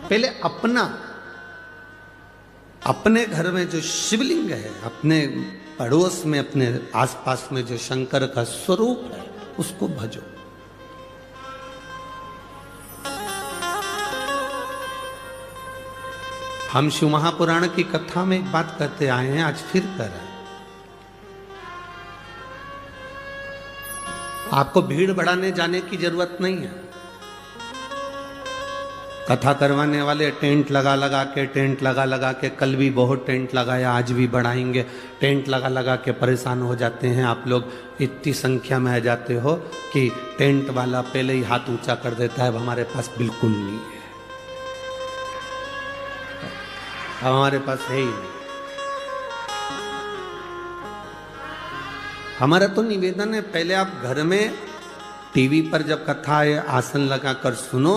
पहले अपने घर में जो शिवलिंग है, अपने पड़ोस में, अपने आसपास में जो शंकर का स्वरूप है, उसको भजो। हम शिव महापुराण की कथा में एक बात कहते आए हैं, आज फिर कर रहे हैं। आपको भीड़ बढ़ाने जाने की जरूरत नहीं है। कथा करवाने वाले टेंट लगा लगा के कल भी बहुत टेंट लगाया, आज भी बढ़ाएंगे। टेंट लगा के परेशान हो जाते हैं आप लोग, इतनी संख्या में आ जाते हो कि टेंट वाला पहले ही हाथ ऊंचा कर देता है, अब हमारे पास बिल्कुल नहीं है, अब हमारे पास है ही नहीं। हमारा तो निवेदन है, पहले आप घर में टीवी पर जब कथा है आसन लगाकर सुनो,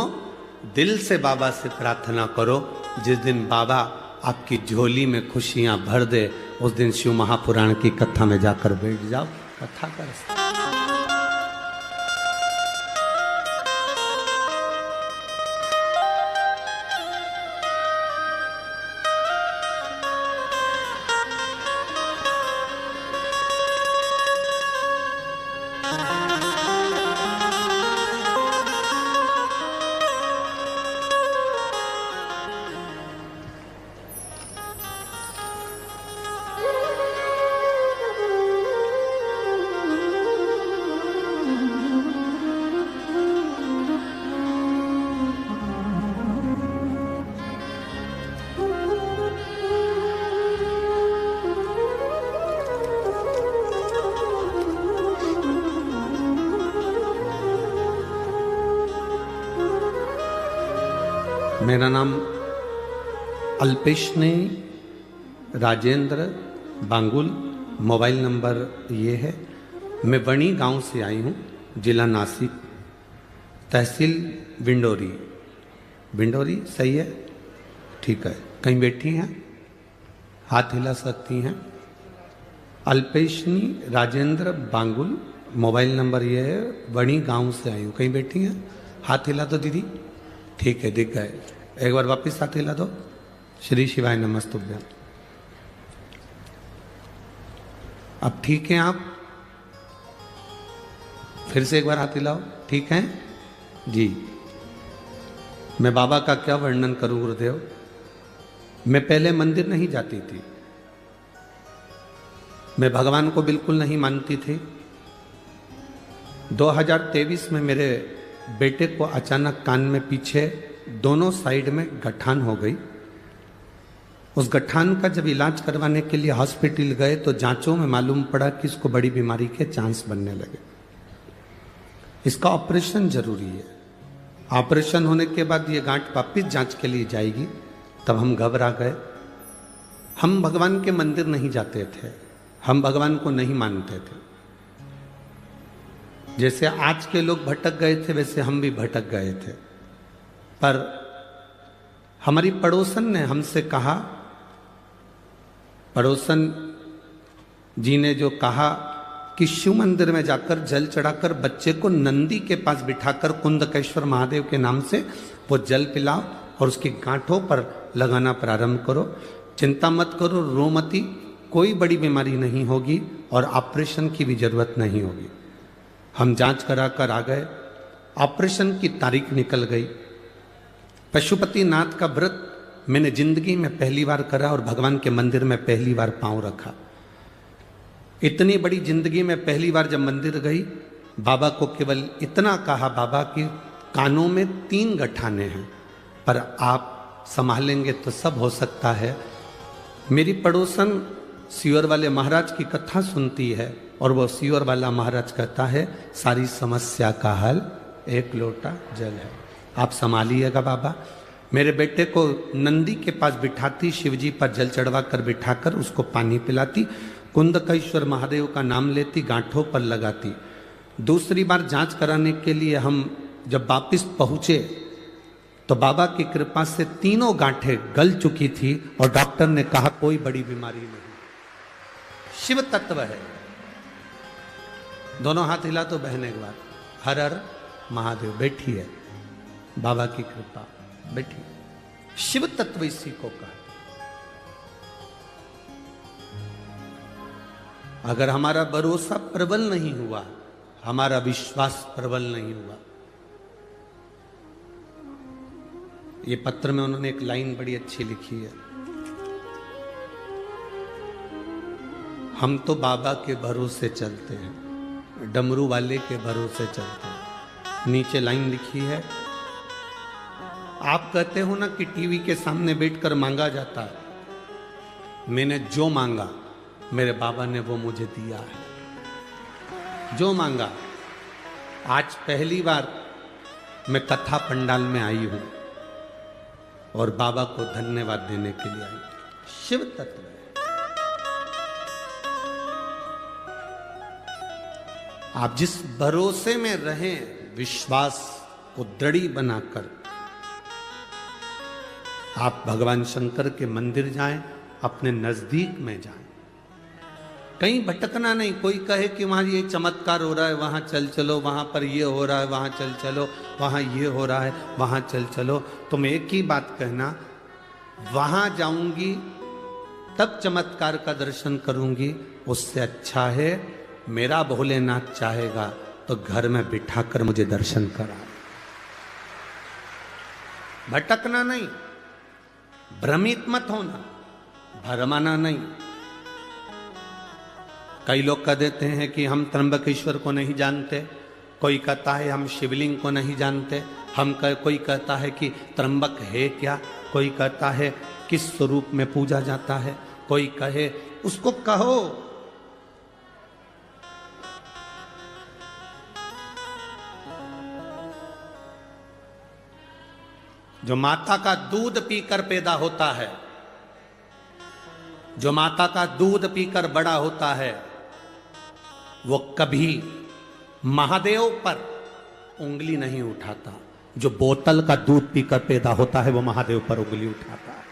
दिल से बाबा से प्रार्थना करो। जिस दिन बाबा आपकी झोली में खुशियां भर दे, उस दिन शिव महापुराण की कथा में जाकर बैठ जाओ, कथा कर। मेरा नाम अल्पेशनी राजेंद्र बांगुल, मोबाइल नंबर ये है। मैं वणी गांव से आई हूँ, जिला नासिक, तहसील विंडोरी। विंडोरी सही है? ठीक है। कहीं बैठी हैं? हाथ हिला सकती हैं। अल्पेशनी राजेंद्र बांगुल, मोबाइल नंबर ये है, वणी गांव से आई हूँ। कहीं बैठी हैं? हाथ हिला दो दीदी। ठीक है, दिख गए। एक बार वापिस हाथ हिला दो। श्री शिवाय नमस्तुभ्यम। अब ठीक हैं आप? फिर से एक बार हाथ हिलाओ। ठीक हैं जी। मैं बाबा का क्या वर्णन करूं गुरुदेव। मैं पहले मंदिर नहीं जाती थी, मैं भगवान को बिल्कुल नहीं मानती थी। 2023 में मेरे बेटे को अचानक कान में पीछे दोनों साइड में गठान हो गई। उस गठान का जब इलाज करवाने के लिए हॉस्पिटल गए तो जांचों में मालूम पड़ा कि इसको बड़ी बीमारी के चांस बनने लगे। इसका ऑपरेशन जरूरी है। ऑपरेशन होने के बाद ये गांठ वापिस जांच के लिए जाएगी। तब हम घबरा गए। हम भगवान के मंदिर नहीं जाते थे, हम भगवान को नहीं मानते थे। जैसे आज के लोग भटक गए थे, वैसे हम भी भटक गए थे। पर हमारी पड़ोसन ने हमसे कहा, पड़ोसन जी ने जो कहा कि शिव मंदिर में जाकर जल चढ़ाकर बच्चे को नंदी के पास बिठाकर कुंदकेश्वर महादेव के नाम से वो जल पिलाओ और उसकी गांठों पर लगाना प्रारंभ करो। चिंता मत करो, रो मती, कोई बड़ी बीमारी नहीं होगी और ऑपरेशन की भी जरूरत नहीं होगी। हम जांच कराकर आ गए। ऑपरेशन की तारीख निकल गई। पशुपतिनाथ का व्रत मैंने जिंदगी में पहली बार करा और भगवान के मंदिर में पहली बार पांव रखा। इतनी बड़ी जिंदगी में पहली बार जब मंदिर गई, बाबा को केवल इतना कहा, बाबा की कानों में 3 गठाने हैं, पर आप संभालेंगे तो सब हो सकता है। मेरी पड़ोसन सीवर वाले महाराज की कथा सुनती है और वो सीवर वाला महाराज कहता है सारी समस्या का हल एक लोटा जल है। आप संभालिएगा बाबा। मेरे बेटे को नंदी के पास बिठाती, शिवजी पर जल चढ़वा कर बिठाकर उसको पानी पिलाती, कुंदकेश्वर महादेव का नाम लेती, गांठों पर लगाती। दूसरी बार जांच कराने के लिए हम जब वापिस पहुंचे तो बाबा की कृपा से तीनों गांठें गल चुकी थी और डॉक्टर ने कहा कोई बड़ी बीमारी नहीं, शिव तत्व है। दोनों हाथ हिला तो बहने के बाद हर हर महादेव। बैठी है, बाबा की कृपा, बैठी। शिव तत्व इसी को कहा। अगर हमारा भरोसा प्रबल नहीं हुआ, हमारा विश्वास प्रबल नहीं हुआ। ये पत्र में उन्होंने एक लाइन बड़ी अच्छी लिखी है, हम तो बाबा के भरोसे चलते हैं, डमरू वाले के भरोसे चलते हैं। नीचे लाइन लिखी है, आप कहते हो ना कि टीवी के सामने बैठकर मांगा जाता है। मैंने जो मांगा मेरे बाबा ने वो मुझे दिया है। जो मांगा, आज पहली बार मैं कथा पंडाल में आई हूं और बाबा को धन्यवाद देने के लिए आई। शिव तत्व है। आप जिस भरोसे में रहें, विश्वास को दृढ़ बनाकर आप भगवान शंकर के मंदिर जाएं, अपने नजदीक में जाएं, कहीं भटकना नहीं। कोई कहे कि वहां ये चमत्कार हो रहा है, वहां चल चलो, वहां पर ये हो रहा है, वहां चल चलो, वहां ये हो रहा है, वहां चल चलो। तुम एक ही बात कहना, वहां जाऊंगी तब चमत्कार का दर्शन करूंगी, उससे अच्छा है मेरा भोलेनाथ चाहेगा तो घर में बिठाकर मुझे दर्शन करा। भटकना नहीं, भ्रमित मत होना, भरमाना नहीं। कई लोग कह देते हैं कि हम त्र्यंबकेश्वर को नहीं जानते, कोई कहता है हम शिवलिंग को नहीं जानते, कोई कहता है कि त्र्यंबक है क्या, कोई कहता है किस स्वरूप में पूजा जाता है, कोई कहे, उसको कहो। जो माता का दूध पीकर पैदा होता है, जो माता का दूध पीकर बड़ा होता है, वो कभी महादेव पर उंगली नहीं उठाता। जो बोतल का दूध पीकर पैदा होता है वो महादेव पर उंगली उठाता है।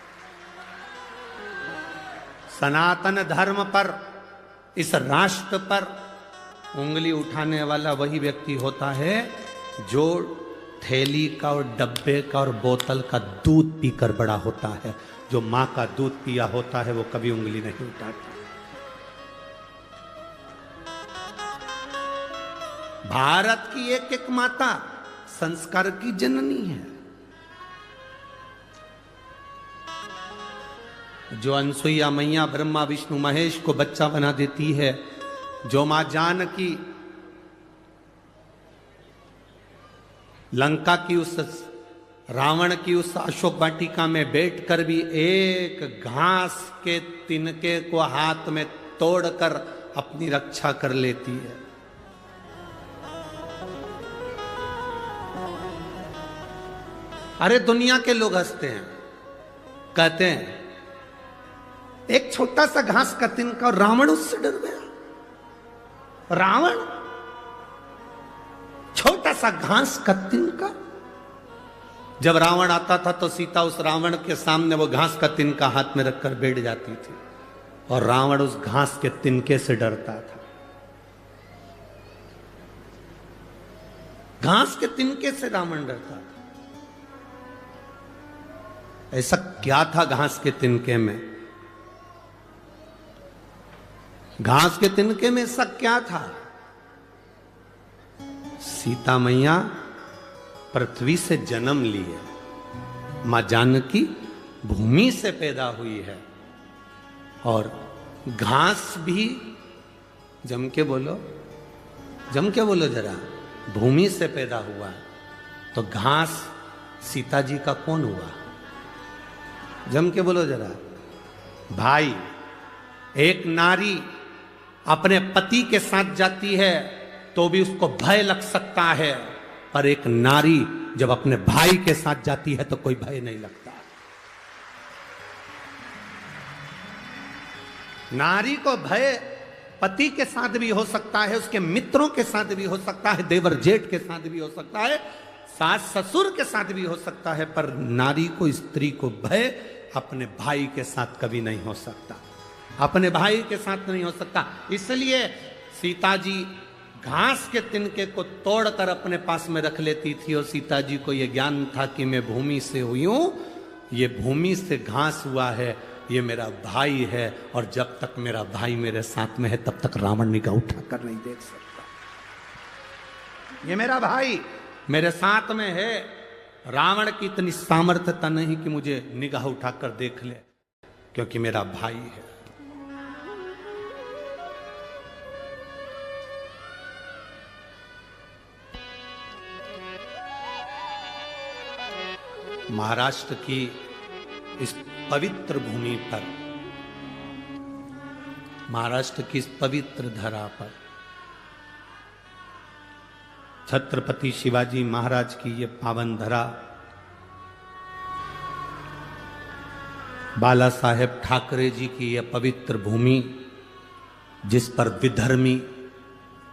सनातन धर्म पर, इस राष्ट्र पर उंगली उठाने वाला वही व्यक्ति होता है जो थैली का और डब्बे का और बोतल का दूध पीकर बड़ा होता है। जो मां का दूध पिया होता है वो कभी उंगली नहीं उठाता। भारत की एक एक माता संस्कार की जननी है। जो अनसुईया मैया ब्रह्मा विष्णु महेश को बच्चा बना देती है, जो मां जानकी लंका की उस रावण की उस अशोक वाटिका में बैठकर भी एक घास के तिनके को हाथ में तोड़कर अपनी रक्षा कर लेती है। अरे दुनिया के लोग हंसते हैं, कहते हैं एक छोटा सा घास का तिनका और रावण उससे डर गया। रावण छोटा सा घास का तिनका। जब रावण आता था तो सीता उस रावण के सामने वो घास का तिनका हाथ में रखकर बैठ जाती थी और रावण उस घास के तिनके से डरता था। घास के तिनके से रावण डरता था। ऐसा क्या था घास के तिनके में? घास के तिनके में ऐसा क्या था? सीता मैया पृथ्वी से जन्म ली है, मां जानकी भूमि से पैदा हुई है और घास भी, जम के बोलो, जम के बोलो जरा, भूमि से पैदा हुआ है। तो घास सीता जी का कौन हुआ? जम के बोलो जरा भाई। एक नारी अपने पति के साथ जाती है तो भी उसको भय लग सकता है, पर एक नारी जब अपने भाई के साथ जाती है तो कोई भय नहीं लगता। नारी को भय पति के साथ भी हो सकता है, उसके मित्रों के साथ भी हो सकता है, देवर जेठ के साथ भी हो सकता है, सास ससुर के साथ भी हो सकता है, पर नारी को, स्त्री को भय अपने भाई के साथ कभी नहीं हो सकता, अपने भाई के साथ नहीं हो सकता। इसलिए सीता जी घास के तिनके को तोड़कर अपने पास में रख लेती थी और सीता जी को यह ज्ञान था कि मैं भूमि से हुई हूं, ये भूमि से घास हुआ है, ये मेरा भाई है, और जब तक मेरा भाई मेरे साथ में है तब तक रावण निगाह उठाकर नहीं देख सकता। ये मेरा भाई मेरे साथ में है, रावण की इतनी सामर्थ्यता नहीं कि मुझे निगाह उठाकर देख ले, क्योंकि मेरा भाई है। महाराष्ट्र की इस पवित्र भूमि पर, महाराष्ट्र की इस पवित्र धरा पर छत्रपति शिवाजी महाराज की ये पावन धरा, बाला साहेब ठाकरे जी की यह पवित्र भूमि, जिस पर विधर्मी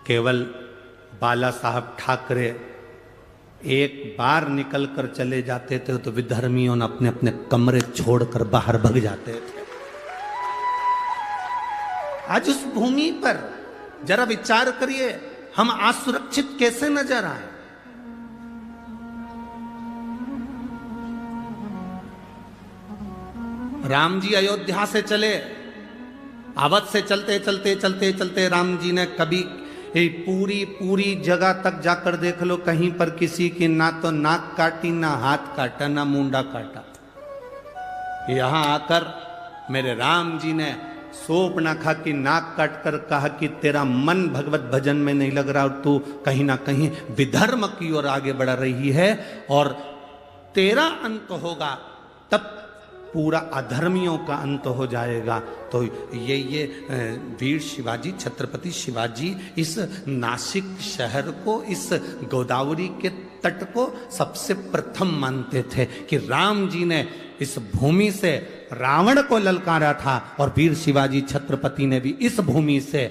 केवल बाला साहब ठाकरे एक बार निकलकर चले जाते थे तो विधर्मियों ने अपने अपने कमरे छोड़कर बाहर भाग जाते थे। आज उस भूमि पर जरा विचार करिए, हम असुरक्षित कैसे नजर आए। राम जी अयोध्या से चले, अवध से चलते चलते चलते चलते राम जी ने कभी पूरी पूरी जगह तक जाकर देख लो, कहीं पर किसी की ना तो नाक काटी, ना हाथ काटा, ना मुंडा काटा। यहां आकर मेरे राम जी ने सोप ना खा की नाक काट कर कहा कि तेरा मन भगवत भजन में नहीं लग रहा और तू कहीं ना कहीं विधर्म की ओर आगे बढ़ रही है, और तेरा अंत होगा तब पूरा अधर्मियों का अंत हो जाएगा। तो ये वीर शिवाजी, छत्रपति शिवाजी इस नासिक शहर को, इस गोदावरी के तट को सबसे प्रथम मानते थे कि राम जी ने इस भूमि से रावण को ललकारा था, और वीर शिवाजी छत्रपति ने भी इस भूमि से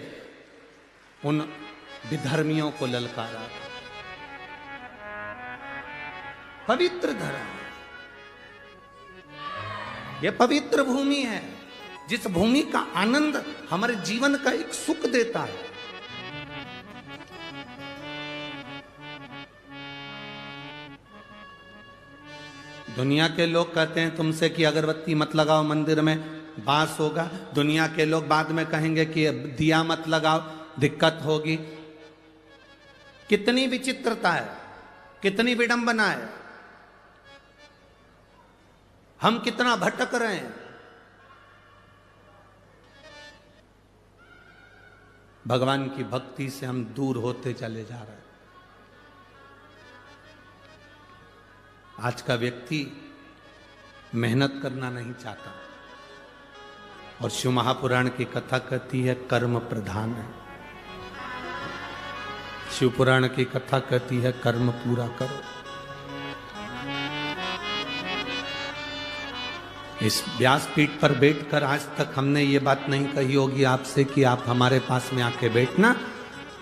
उन विधर्मियों को ललकारा। पवित्र धरा, यह पवित्र भूमि है, जिस भूमि का आनंद हमारे जीवन का एक सुख देता है। दुनिया के लोग कहते हैं तुमसे कि अगरबत्ती मत लगाओ, मंदिर में बांस होगा। दुनिया के लोग बाद में कहेंगे कि दिया मत लगाओ, दिक्कत होगी। कितनी विचित्रता है, कितनी विडंबना है, हम कितना भटक रहे हैं। भगवान की भक्ति से हम दूर होते चले जा रहे हैं। आज का व्यक्ति मेहनत करना नहीं चाहता, और शिव महापुराण की कथा कहती है कर्म प्रधान है। शिव पुराण की कथा कहती है कर्म पूरा करो। इस व्यासपीठ पर बैठकर आज तक हमने ये बात नहीं कही होगी आपसे कि आप हमारे पास में आके बैठना,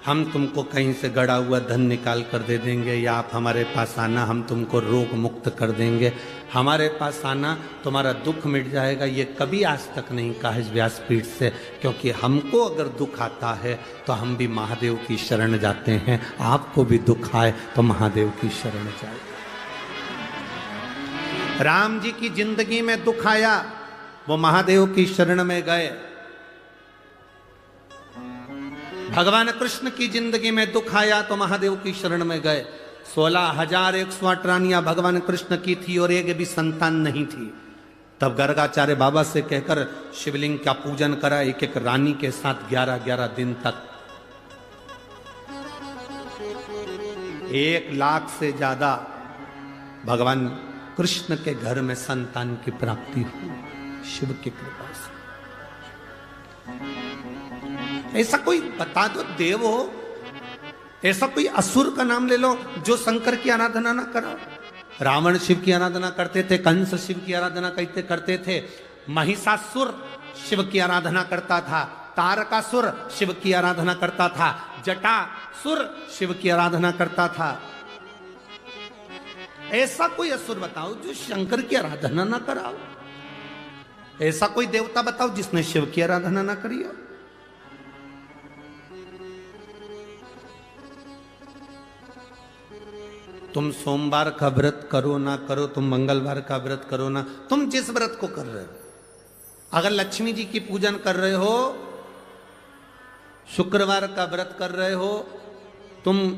हम तुमको कहीं से गड़ा हुआ धन निकाल कर दे देंगे, या आप हमारे पास आना हम तुमको रोग मुक्त कर देंगे, हमारे पास आना तुम्हारा दुख मिट जाएगा। ये कभी आज तक नहीं कहा इस व्यासपीठ से, क्योंकि हमको अगर दुख आता है तो हम भी महादेव की शरण जाते हैं। आपको भी दुख आए तो महादेव की शरण जाए। राम जी की जिंदगी में दुख आया, वो महादेव की शरण में गए। भगवान कृष्ण की जिंदगी में दुख आया तो महादेव की शरण में गए। 16,108 रानियां भगवान कृष्ण की थी और एक भी संतान नहीं थी। तब गर्गाचार्य बाबा से कहकर शिवलिंग का पूजन करा, एक एक रानी के साथ 11-11 दिन तक 1 लाख से ज्यादा भगवान कृष्ण के घर में संतान की प्राप्ति हुई शिव की कृपा से। ऐसा कोई बता दो देव हो ऐसा कोई असुर का नाम ले लो जो शंकर की आराधना ना करा। रावण शिव की आराधना करते थे, कंस शिव की आराधना करते थे, महिषासुर शिव की आराधना करता था, तारकासुर शिव की आराधना करता था, जटासुर शिव की आराधना करता था। ऐसा कोई असुर बताओ जो शंकर की आराधना ना कराओ। ऐसा कोई देवता बताओ जिसने शिव की आराधना ना करी हो। तुम सोमवार का व्रत करो ना करो, तुम मंगलवार का व्रत करो ना, तुम जिस व्रत को कर रहे हो, अगर लक्ष्मी जी की पूजन कर रहे हो, शुक्रवार का व्रत कर रहे हो, तुम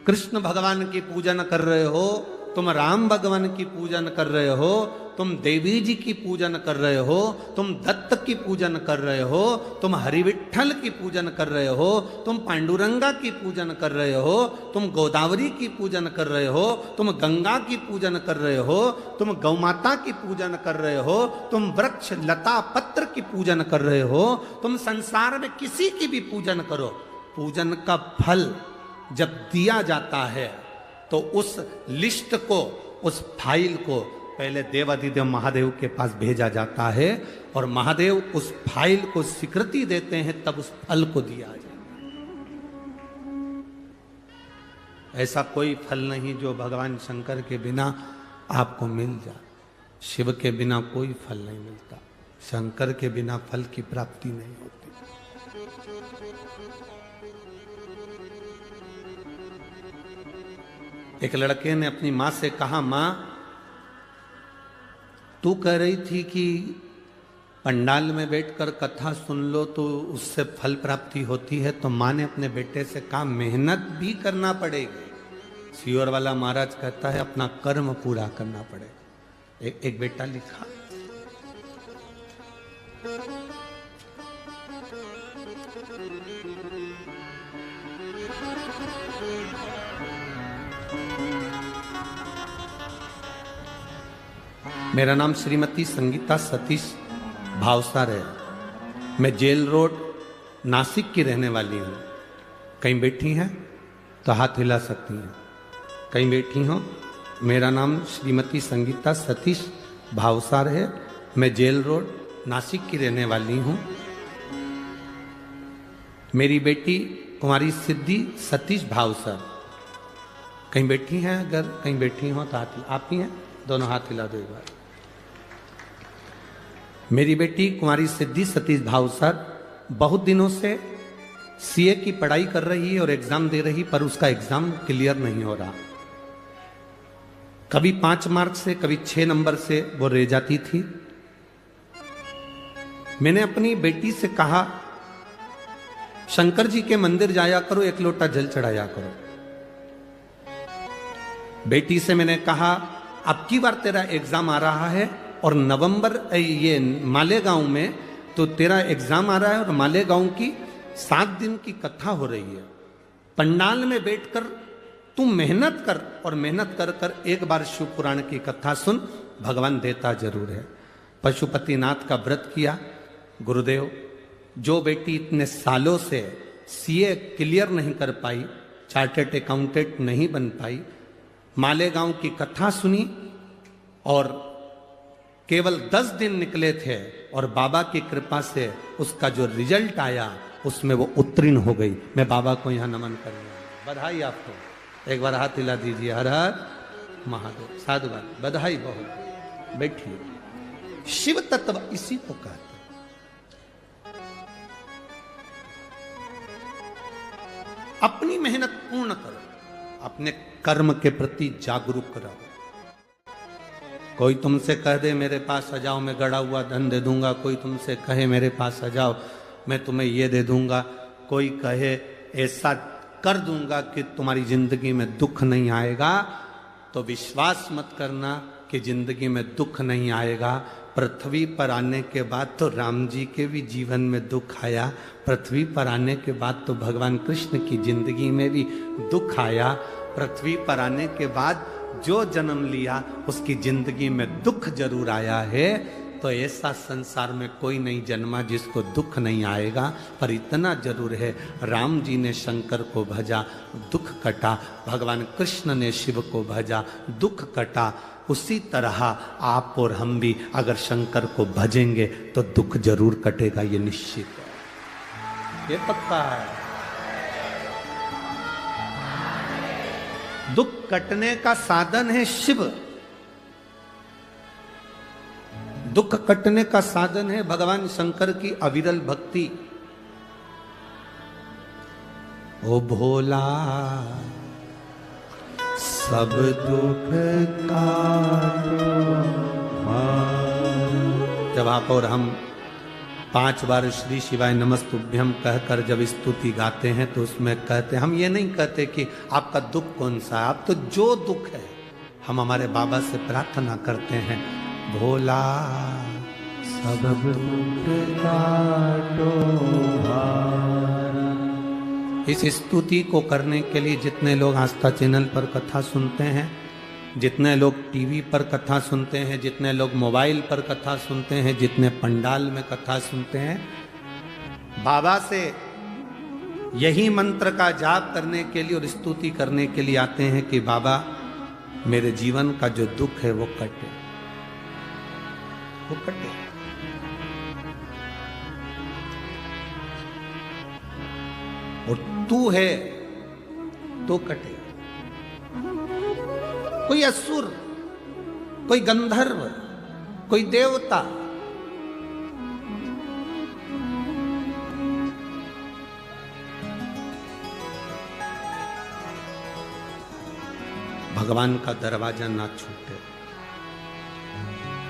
कृष्ण भगवान की पूजन कर रहे हो, तुम राम भगवान की पूजन कर रहे हो, तुम देवी जी की पूजन कर रहे हो, तुम दत्त की पूजन कर रहे हो, तुम हरिविठ्ठल की पूजन कर रहे हो, तुम पांडुरंगा की पूजन कर रहे हो, तुम गोदावरी की पूजन कर रहे हो, तुम गंगा की पूजन कर रहे हो, तुम गौमाता की पूजन कर रहे हो, तुम वृक्ष लता पत्र की पूजन कर रहे हो, तुम संसार में किसी की भी पूजन करो, पूजन का फल जब दिया जाता है तो उस लिस्ट को, उस फाइल को पहले देवाधिदेव महादेव के पास भेजा जाता है और महादेव उस फाइल को स्वीकृति देते हैं, तब उस फल को दिया जाए। ऐसा कोई फल नहीं जो भगवान शंकर के बिना आपको मिल जाए। शिव के बिना कोई फल नहीं मिलता, शंकर के बिना फल की प्राप्ति नहीं होती। एक लड़के ने अपनी मां से कहा, मां तू कह रही थी कि पंडाल में बैठकर कथा सुन लो तो उससे फल प्राप्ति होती है, तो मां ने अपने बेटे से कहा मेहनत भी करना पड़ेगी। सियोर वाला महाराज कहता है अपना कर्म पूरा करना पड़ेगा। एक बेटा लिखा, मेरा नाम श्रीमती संगीता सतीश भावसार है, मैं जेल रोड नासिक की रहने वाली हूँ। कहीं बैठी हैं तो हाथ हिला सकती हैं, कहीं बैठी हो। मेरा नाम श्रीमती संगीता सतीश भावसार है, मैं जेल रोड नासिक की रहने वाली हूँ। मेरी बेटी कुमारी सिद्धि सतीश भावसार कहीं बैठी हैं, अगर कहीं बैठी हो तो हाथ, आप ही हैं, दोनों हाथ हिला दो एक बार। मेरी बेटी कुमारी सिद्धि सतीश भावसार बहुत दिनों से सीए की पढ़ाई कर रही है और एग्जाम दे रही, पर उसका एग्जाम क्लियर नहीं हो रहा। कभी 5 मार्क से, कभी 6 नंबर से वो रह जाती थी। मैंने अपनी बेटी से कहा शंकर जी के मंदिर जाया करो, 1 लोटा जल चढ़ाया करो। बेटी से मैंने कहा अब की बार तेरा एग्जाम आ रहा है और नवंबर ये मालेगांव में तो तेरा एग्जाम आ रहा है और मालेगांव की 7 दिन की कथा हो रही है, पंडाल में बैठकर तू मेहनत कर और मेहनत कर कर एक बार शिव पुराण की कथा सुन, भगवान देता जरूर है। पशुपतिनाथ का व्रत किया। गुरुदेव, जो बेटी इतने सालों से सीए क्लियर नहीं कर पाई, चार्टर्ड अकाउंटेंट नहीं बन पाई, मालेगांव की कथा सुनी और केवल 10 दिन निकले थे और बाबा की कृपा से उसका जो रिजल्ट आया उसमें वो उत्तीर्ण हो गई। मैं बाबा को यहाँ नमन कर रहा हूँ, बधाई आपको। एक बार हाथ हिला दीजिए, हर हर महादेव। साधुवाद, बधाई बहुत। बैठिए। शिव तत्व इसी को कहते हैं। अपनी मेहनत पूर्ण करो, अपने कर्म के प्रति जागरूक रहो। कोई तुमसे कह दे मेरे पास आ जाओ, मैं गड़ा हुआ धन दे दूंगा, कोई तुमसे कहे मेरे पास आ जाओ मैं तुम्हें ये दे दूंगा, कोई कहे ऐसा कर दूंगा कि तुम्हारी जिंदगी में दुख नहीं आएगा, तो विश्वास मत करना कि जिंदगी में दुख नहीं आएगा। पृथ्वी पर आने के बाद तो राम जी के भी जीवन में दुख आया, पृथ्वी पर आने के बाद तो भगवान कृष्ण की जिंदगी में भी दुख आया। पृथ्वी पर आने के बाद जो जन्म लिया उसकी जिंदगी में दुख जरूर आया है, तो ऐसा संसार में कोई नहीं जन्मा जिसको दुख नहीं आएगा। पर इतना जरूर है, राम जी ने शंकर को भजा, दुख कटा। भगवान कृष्ण ने शिव को भजा, दुख कटा। उसी तरह आप और हम भी अगर शंकर को भजेंगे तो दुख जरूर कटेगा, ये निश्चित है, ये पक्का है। दुख कटने का साधन है शिव, दुख कटने का साधन है भगवान शंकर की अविरल भक्ति। ओ भोला सब दुख काटो। जब आप और हम 5 बार श्री शिवाय नमस्तुभ्यम कहकर जब स्तुति गाते हैं तो उसमें कहते हैं, हम ये नहीं कहते कि आपका दुख कौन सा है, आप तो जो दुख है हम हमारे बाबा से प्रार्थना करते हैं, भोला सब दुख काटो। इस स्तुति को करने के लिए जितने लोग आस्था चैनल पर कथा सुनते हैं, जितने लोग टीवी पर कथा सुनते हैं, जितने लोग मोबाइल पर कथा सुनते हैं, जितने पंडाल में कथा सुनते हैं, बाबा से यही मंत्र का जाप करने के लिए और स्तुति करने के लिए आते हैं कि बाबा मेरे जीवन का जो दुख है वो कटे, वो कटे। और तू है तो कटे। कोई असुर, कोई गंधर्व, कोई देवता, भगवान का दरवाजा ना छूटे।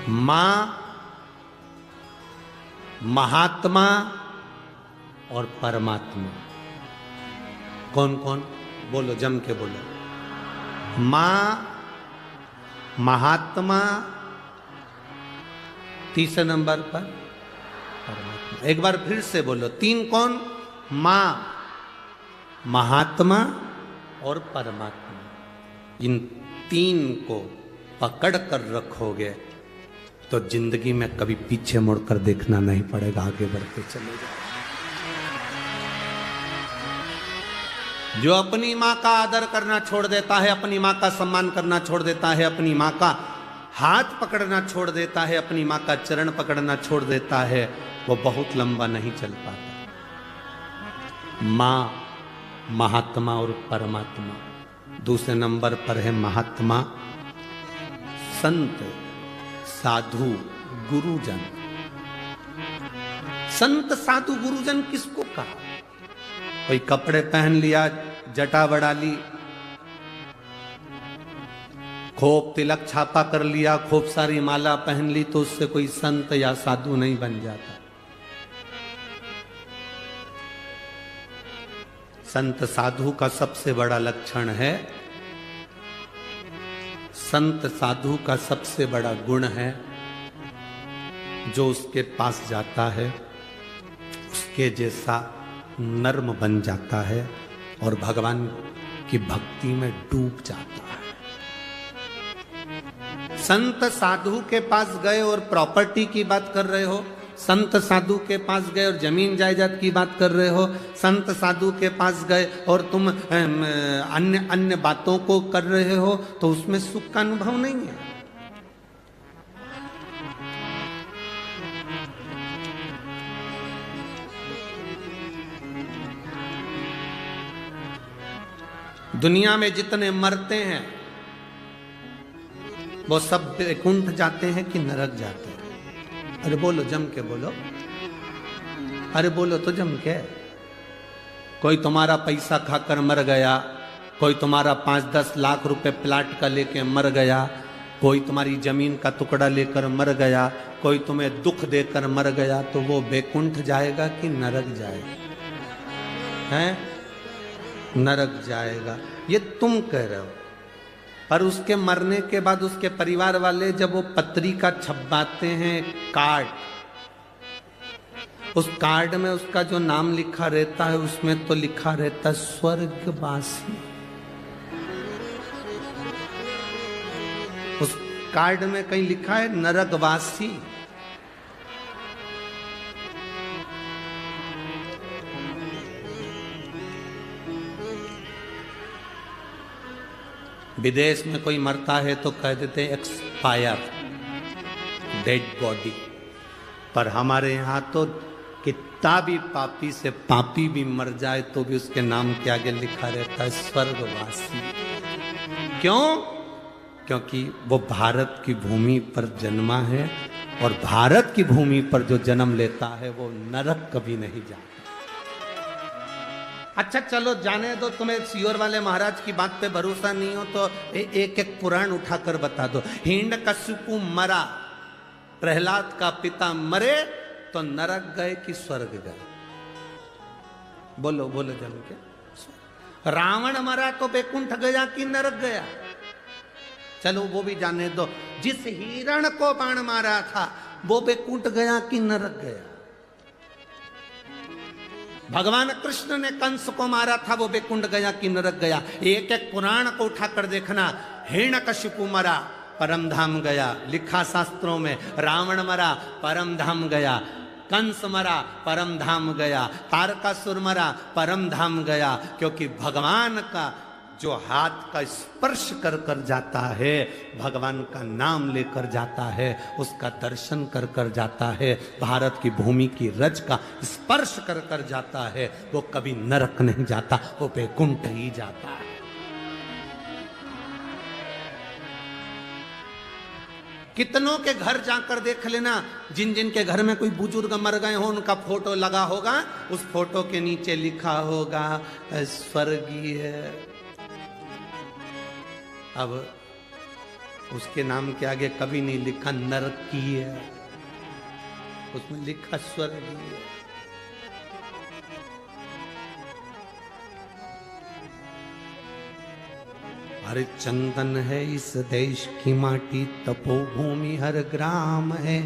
मां, महात्मा और परमात्मा, कौन कौन? बोलो, जम के बोलो। मां, महात्मा, तीसरे नंबर पर परमात्मा। एक बार फिर से बोलो, 3 कौन? मां, महात्मा और परमात्मा। इन 3 को पकड़ कर रखोगे तो जिंदगी में कभी पीछे मुड़कर देखना नहीं पड़ेगा, आगे बढ़ते चले जाओ। जो अपनी माँ का आदर करना छोड़ देता है, अपनी माँ का सम्मान करना छोड़ देता है, अपनी माँ का हाथ पकड़ना छोड़ देता है, अपनी माँ का चरण पकड़ना छोड़ देता है, वो बहुत लंबा नहीं चल पाता। माँ, महात्मा और परमात्मा। दूसरे नंबर पर है महात्मा, संत, साधु, गुरुजन। संत, साधु, गुरुजन किसको कहा? कोई कपड़े पहन लिया, जटा बढ़ा ली, खूब तिलक छापा कर लिया, खूब सारी माला पहन ली, तो उससे कोई संत या साधु नहीं बन जाता। संत साधु का सबसे बड़ा लक्षण है, संत साधु का सबसे बड़ा गुण है, जो उसके पास जाता है उसके जैसा नर्म बन जाता है और भगवान की भक्ति में डूब जाता है। संत साधु के पास गए और प्रॉपर्टी की बात कर रहे हो, संत साधु के पास गए और जमीन जायदाद की बात कर रहे हो, संत साधु के पास गए और तुम अन्य अन्य बातों को कर रहे हो, तो उसमें सुख का अनुभव नहीं है। दुनिया में जितने मरते हैं वो सब वैकुंठ जाते हैं कि नरक जाते हैं? अरे बोलो, जम के बोलो, अरे बोलो तो जम के। कोई तुम्हारा पैसा खाकर मर गया, कोई तुम्हारा 5-10 लाख रुपए प्लाट का लेके मर गया, कोई तुम्हारी जमीन का टुकड़ा लेकर मर गया, कोई तुम्हें दुख देकर मर गया, तो वो वैकुंठ जाएगा कि नरक जाएगा? हैं? नरक जाएगा, ये तुम कह रहे हो। पर उसके मरने के बाद उसके परिवार वाले जब वो पत्रिका छपवाते हैं, कार्ड, उस कार्ड में उसका जो नाम लिखा रहता है उसमें तो लिखा रहता है स्वर्गवासी। उस कार्ड में कहीं लिखा है नरकवासी। विदेश में कोई मरता है तो कह देते हैं एक्सपायर, डेड बॉडी। पर हमारे यहाँ तो कितना भी पापी से पापी भी मर जाए तो भी उसके नाम के आगे लिखा रहता है स्वर्गवासी। क्यों? क्योंकि वो भारत की भूमि पर जन्मा है, और भारत की भूमि पर जो जन्म लेता है वो नरक कभी नहीं जाता। अच्छा चलो जाने दो, तुम्हें सियोर वाले महाराज की बात पे भरोसा नहीं हो तो एक एक पुराण उठाकर बता दो। हिरण्यकशिपु मरा, प्रहलाद का पिता मरे तो नरक गए कि स्वर्ग गए? बोलो बोलो जन के। रावण मरा तो बैकुंठ गया कि नरक गया? चलो वो भी जाने दो। जिस हिरण को बाण मारा था वो बैकुंठ गया कि नरक गया? भगवान कृष्ण ने कंस को मारा था, वो बैकुंठ गया कि नरक गया? एक एक पुराण को उठाकर देखना। हिरण्यकशिपु मरा, परम धाम गया, लिखा शास्त्रों में। रावण मरा, परम धाम गया। कंस मरा, परम धाम गया। तारकासुर मरा, परम धाम गया। क्योंकि भगवान का जो हाथ का स्पर्श कर कर जाता है, भगवान का नाम लेकर जाता है, उसका दर्शन कर कर जाता है, भारत की भूमि की रज का स्पर्श कर कर जाता है, वो कभी नरक नहीं जाता, वो बैकुंठ ही जाता है। कितनों के घर जाकर देख लेना, जिन जिन के घर में कोई बुजुर्ग मर गए हो उनका फोटो लगा होगा, उस फोटो के नीचे लिखा होगा स्वर्गीय। अब उसके नाम के आगे कभी नहीं लिखा नरकीय, उसमें लिखा स्वर्गीय। हर चंदन है इस देश की माटी, तपोभूमि हर ग्राम है,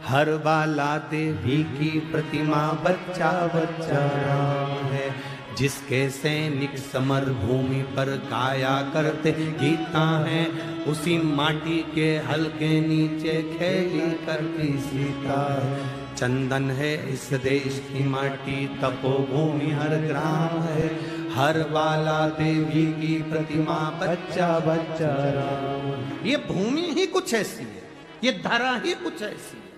हर बाला देवी की प्रतिमा, बच्चा बच्चा राम है। जिसके सैनिक समर भूमि पर गाया करते गीता है, उसी माटी के हल्के नीचे खेली करती सीता है। चंदन है इस देश की माटी, तपोभूमि हर ग्राम है, हर बाला देवी की प्रतिमा, बच्चा बच्चा राम। ये भूमि ही कुछ ऐसी है, ये धरा ही कुछ ऐसी है,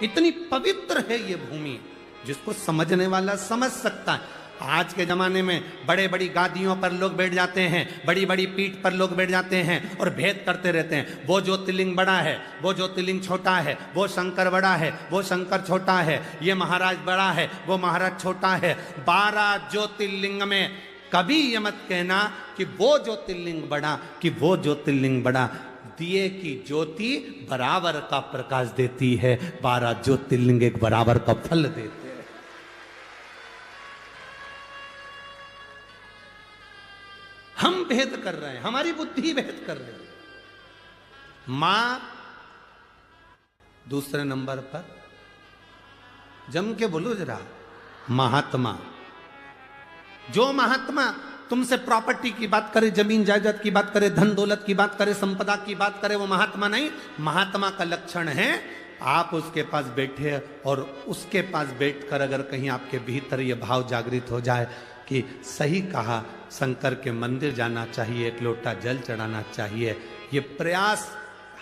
इतनी पवित्र है ये भूमि, जिसको समझने वाला समझ सकता है। आज के जमाने में बड़े बड़ी गादियों पर लोग बैठ जाते हैं, बड़ी बड़ी पीठ पर लोग बैठ जाते हैं और भेद करते रहते हैं। वो ज्योतिर्लिंग बड़ा है, वो ज्योतिर्लिंग छोटा है, वो शंकर बड़ा है, वो शंकर छोटा है, ये महाराज बड़ा है, वो महाराज छोटा है। 12 ज्योतिर्लिंग में कभी ये मत कहना कि वो ज्योतिर्लिंग बड़ा कि वो ज्योतिर्लिंग बड़ा। दिए की ज्योति बराबर का प्रकाश देती है, 12 ज्योतिर्लिंग एक बराबर का फल देते हैं। हम भेद कर रहे हैं, हमारी बुद्धि भेद कर रही है। मां दूसरे नंबर पर, जम के बोलो जरा, महात्मा। जो महात्मा तुमसे प्रॉपर्टी की बात करे, जमीन जायदाद की बात करे, धन दौलत की बात करे, संपदा की बात करे, वो महात्मा नहीं। महात्मा का लक्षण है आप उसके पास बैठे और उसके पास बैठकर अगर कहीं आपके भीतर ये भाव जागृत हो जाए कि सही कहा, शंकर के मंदिर जाना चाहिए, एक लोटा जल चढ़ाना चाहिए, ये प्रयास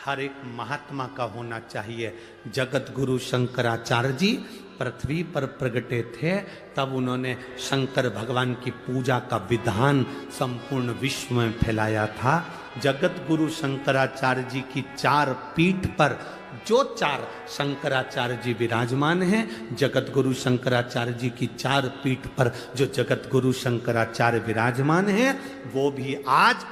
हर एक महात्मा का होना चाहिए। जगत गुरु शंकराचार्य जी पृथ्वी पर प्रगटे थे, तब उन्होंने शंकर भगवान की पूजा का विधान संपूर्ण विश्व में फैलाया था। जगत गुरु शंकराचार्य जी की 4 पीठ पर जो 4 शंकराचार्य जी विराजमान हैं, जगत गुरु शंकराचार्य जी की 4 पीठ पर जो जगत गुरु शंकराचार्य विराजमान हैं, वो भी आज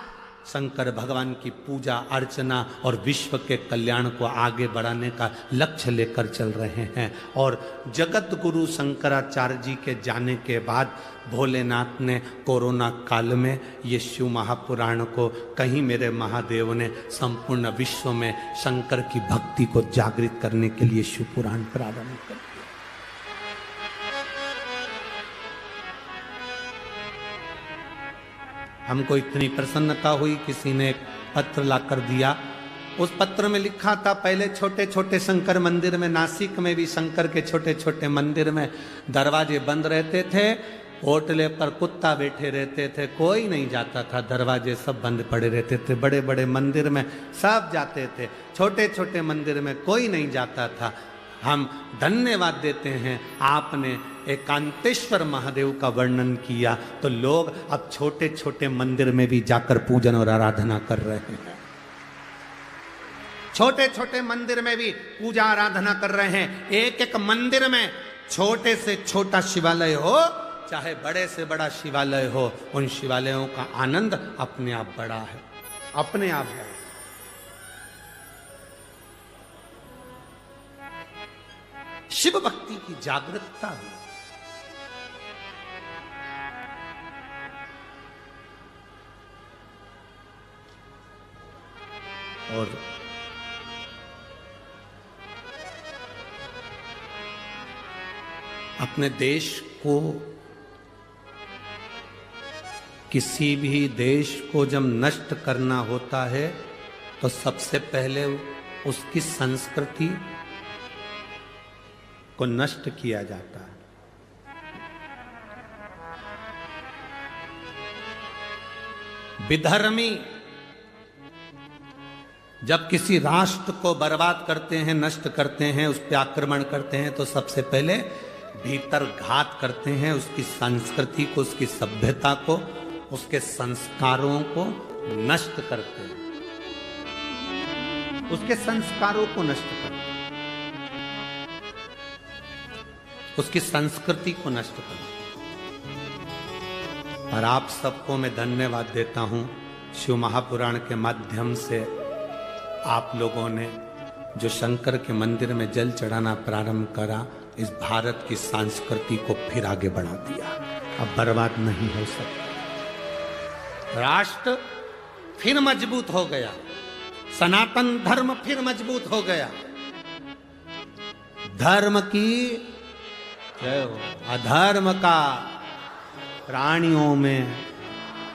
शंकर भगवान की पूजा अर्चना और विश्व के कल्याण को आगे बढ़ाने का लक्ष्य लेकर चल रहे हैं। और जगत गुरु शंकराचार्य जी के जाने के बाद भोलेनाथ ने कोरोना काल में ये शिव महापुराण को, कहीं मेरे महादेव ने संपूर्ण विश्व में शंकर की भक्ति को जागृत करने के लिए शिव पुराण प्रारंभ कर। हमको इतनी प्रसन्नता हुई, किसी ने एक पत्र लाकर दिया। उस पत्र में लिखा था, पहले छोटे छोटे शंकर मंदिर में, नासिक में भी शंकर के छोटे छोटे मंदिर में दरवाजे बंद रहते थे, होटले पर कुत्ता बैठे रहते थे, कोई नहीं जाता था, दरवाजे सब बंद पड़े रहते थे। बड़े बड़े मंदिर में सब जाते थे, छोटे छोटे मंदिर में कोई नहीं जाता था। हम धन्यवाद देते हैं, आपने एकांतेश्वर महादेव का वर्णन किया तो लोग अब छोटे छोटे मंदिर में भी जाकर पूजन और आराधना कर रहे हैं। छोटे छोटे मंदिर में भी पूजा आराधना कर रहे हैं। एक एक मंदिर में छोटे से छोटा शिवालय हो चाहे बड़े से बड़ा शिवालय हो, उन शिवालयों का आनंद अपने आप बड़ा है, अपने आप है। शिव भक्ति की जागरूकता हुई। और अपने देश को, किसी भी देश को जब नष्ट करना होता है तो सबसे पहले उसकी संस्कृति को नष्ट किया जाता है। विधर्मी जब किसी राष्ट्र को बर्बाद करते हैं, नष्ट करते हैं, उस पर आक्रमण करते हैं तो सबसे पहले भीतर घात करते हैं, उसकी संस्कृति को, उसकी सभ्यता को, उसके संस्कारों को नष्ट करते हैं, उसके संस्कारों को नष्ट करते हैं, उसकी संस्कृति को नष्ट करते हैं। और आप सबको मैं धन्यवाद देता हूं, शिव महापुराण के माध्यम से आप लोगों ने जो शंकर के मंदिर में जल चढ़ाना प्रारंभ करा, इस भारत की संस्कृति को फिर आगे बढ़ा दिया। अब बर्बाद नहीं हो सकता। राष्ट्र फिर मजबूत हो गया, सनातन धर्म फिर मजबूत हो गया। धर्म की जय हो। अधर्म का प्राणियों में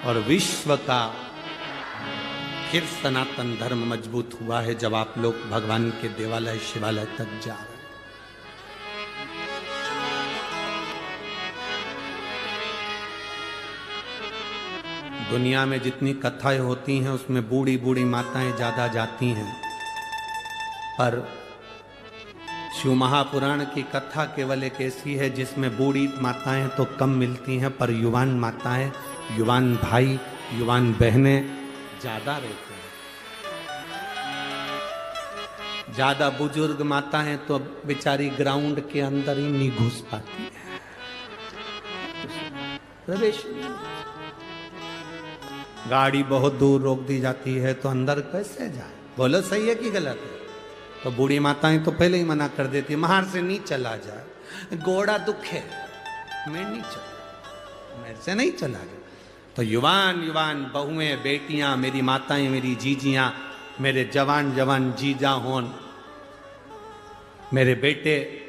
और विश्व का फिर सनातन धर्म मजबूत हुआ है जब आप लोग भगवान के देवालय शिवालय तक जा रहे हैं। दुनिया में जितनी कथाएं होती हैं उसमें बूढ़ी बूढ़ी माताएं ज्यादा जाती हैं, पर शिव महापुराण की कथा केवल एक ऐसी है जिसमें बूढ़ी माताएं तो कम मिलती हैं, पर युवान माताएं, युवान भाई, युवान बहनें ज्यादा रहते हैं। ज्यादा बुजुर्ग माताएं तो बेचारी ग्राउंड के अंदर ही नहीं घुस पाती है, प्रवेश नहीं। गाड़ी बहुत दूर रोक दी जाती है तो अंदर कैसे जाए? बोलो सही है कि गलत है? तो बूढ़ी माताएं तो पहले ही मना कर देती, बाहर से नहीं चला जाए, घोड़ा दुखे, मैं नहीं चला, मेरे से नहीं चला जाए। तो युवान युवान बहुएं, बेटियां, मेरी माताएं, मेरी जीजियां, मेरे जवान जवान जीजा होन, मेरे बेटे,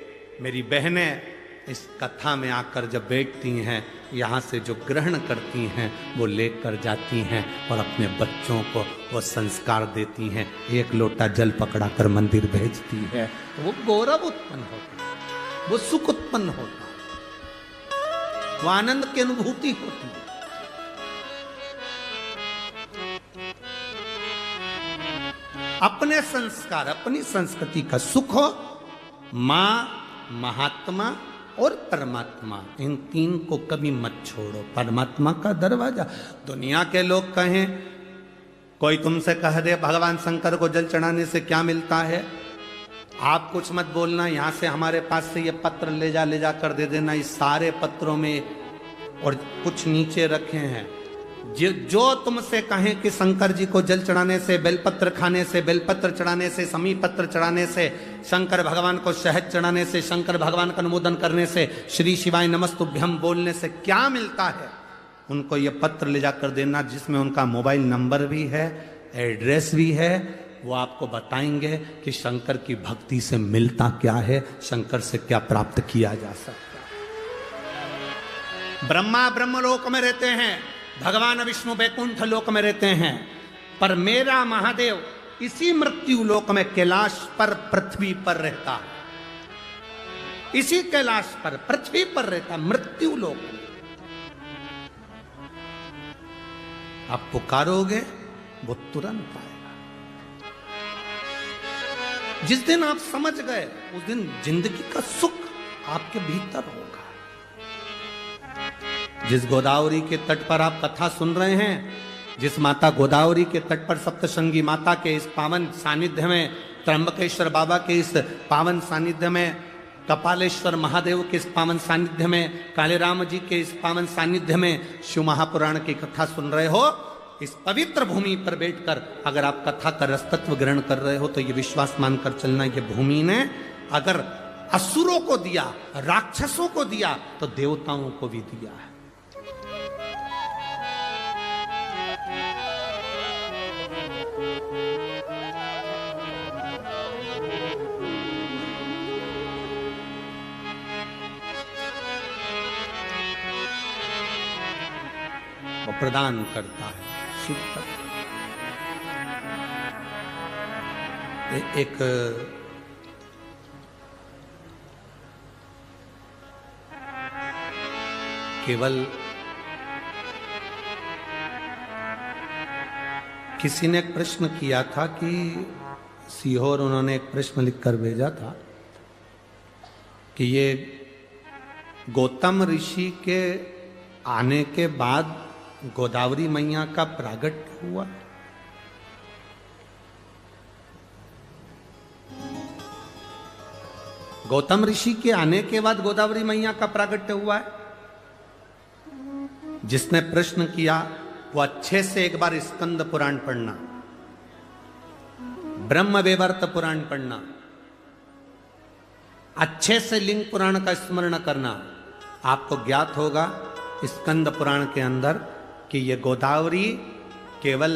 मेरी बहनें इस कथा में आकर जब बैठती हैं, यहाँ से जो ग्रहण करती हैं वो लेकर जाती हैं और अपने बच्चों को वो संस्कार देती हैं। एक लोटा जल पकड़ाकर मंदिर भेजती है, वो गौरव उत्पन्न होता है, वो सुख उत्पन्न होता है, वो आनंद की अनुभूति होती है। अपने संस्कार, अपनी संस्कृति का सुख हो। मां, महात्मा और परमात्मा, इन तीन को कभी मत छोड़ो। परमात्मा का दरवाजा, दुनिया के लोग कहें, कोई तुमसे कह दे भगवान शंकर को जल चढ़ाने से क्या मिलता है, आप कुछ मत बोलना, यहां से हमारे पास से ये पत्र ले जा कर दे देना। इस सारे पत्रों में और कुछ नीचे रखे हैं, जो तुमसे कहें कि शंकर जी को जल चढ़ाने से, बेलपत्र खाने से, बेलपत्र चढ़ाने से, समी पत्र चढ़ाने से, शंकर भगवान को शहद चढ़ाने से, शंकर भगवान का अनुमोदन करने से, श्री शिवाय नमस्तुभ्यम बोलने से क्या मिलता है, उनको ये पत्र ले जाकर देना, जिसमें उनका मोबाइल नंबर भी है, एड्रेस भी है। वो आपको बताएंगे कि शंकर की भक्ति से मिलता क्या है, शंकर से क्या प्राप्त किया जा सकता है। ब्रह्मा ब्रह्मलोक में रहते हैं, भगवान विष्णु वैकुंठ लोक में रहते हैं, पर मेरा महादेव इसी मृत्यु लोक में कैलाश पर पृथ्वी पर रहता है। इसी कैलाश पर पृथ्वी पर रहता, मृत्यु लोक। आप पुकारोगे वो तुरंत आएगा। जिस दिन आप समझ गए उस दिन जिंदगी का सुख आपके भीतर होगा। जिस गोदावरी के तट पर आप कथा सुन रहे हैं, जिस माता गोदावरी के तट पर सप्तशृंगी माता के इस पावन सानिध्य में, त्र्यंबकेश्वर बाबा के इस पावन सानिध्य में, कपालेश्वर महादेव के इस पावन सानिध्य में, काले राम जी के इस पावन सानिध्य में शिव महापुराण की कथा सुन रहे हो, इस पवित्र भूमि पर बैठकर अगर आप कथा का रसतत्व ग्रहण कर रहे हो तो ये विश्वास मानकर चलना, ये भूमि ने अगर असुरों को दिया, राक्षसों को दिया, तो देवताओं को भी दिया है। वो प्रदान करता है शिव तत्व। एक केवल किसी ने एक प्रश्न किया था कि सीहोर, उन्होंने एक प्रश्न लिखकर भेजा था कि ये गौतम ऋषि के आने के बाद गोदावरी मैया का प्रागट्य हुआ। गौतम ऋषि के आने के बाद गोदावरी मैया का प्रागट्य हुआ है। जिसने प्रश्न किया वो अच्छे से एक बार स्कंद पुराण पढ़ना, ब्रह्म वैवर्त पुराण पढ़ना, अच्छे से लिंग पुराण का स्मरण करना। आपको ज्ञात होगा स्कंद पुराण के अंदर कि ये गोदावरी केवल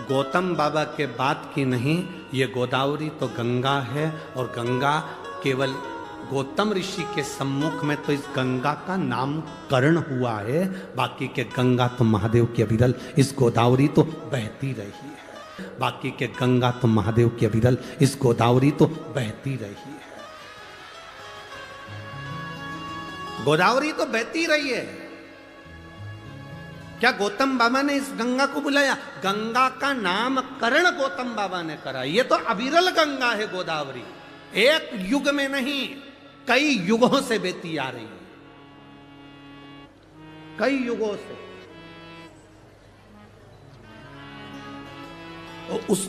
गौतम बाबा के बाद की नहीं, ये गोदावरी तो गंगा है, और गंगा केवल गौतम ऋषि के सम्मुख में तो इस गंगा का नामकरण हुआ है, बाकी के गंगा तो महादेव की अविरल, इस गोदावरी तो बहती रही है। बाकी के गंगा तो महादेव की अविरल, इस गोदावरी तो बहती रही है। गोदावरी तो बहती रही है। क्या गौतम बाबा ने इस गंगा को बुलाया? गंगा का नामकरण गौतम बाबा ने करा। ये तो अविरल गंगा है गोदावरी, एक युग में नहीं, कई युगों से बहती आ रही है, कई युगों से। और उस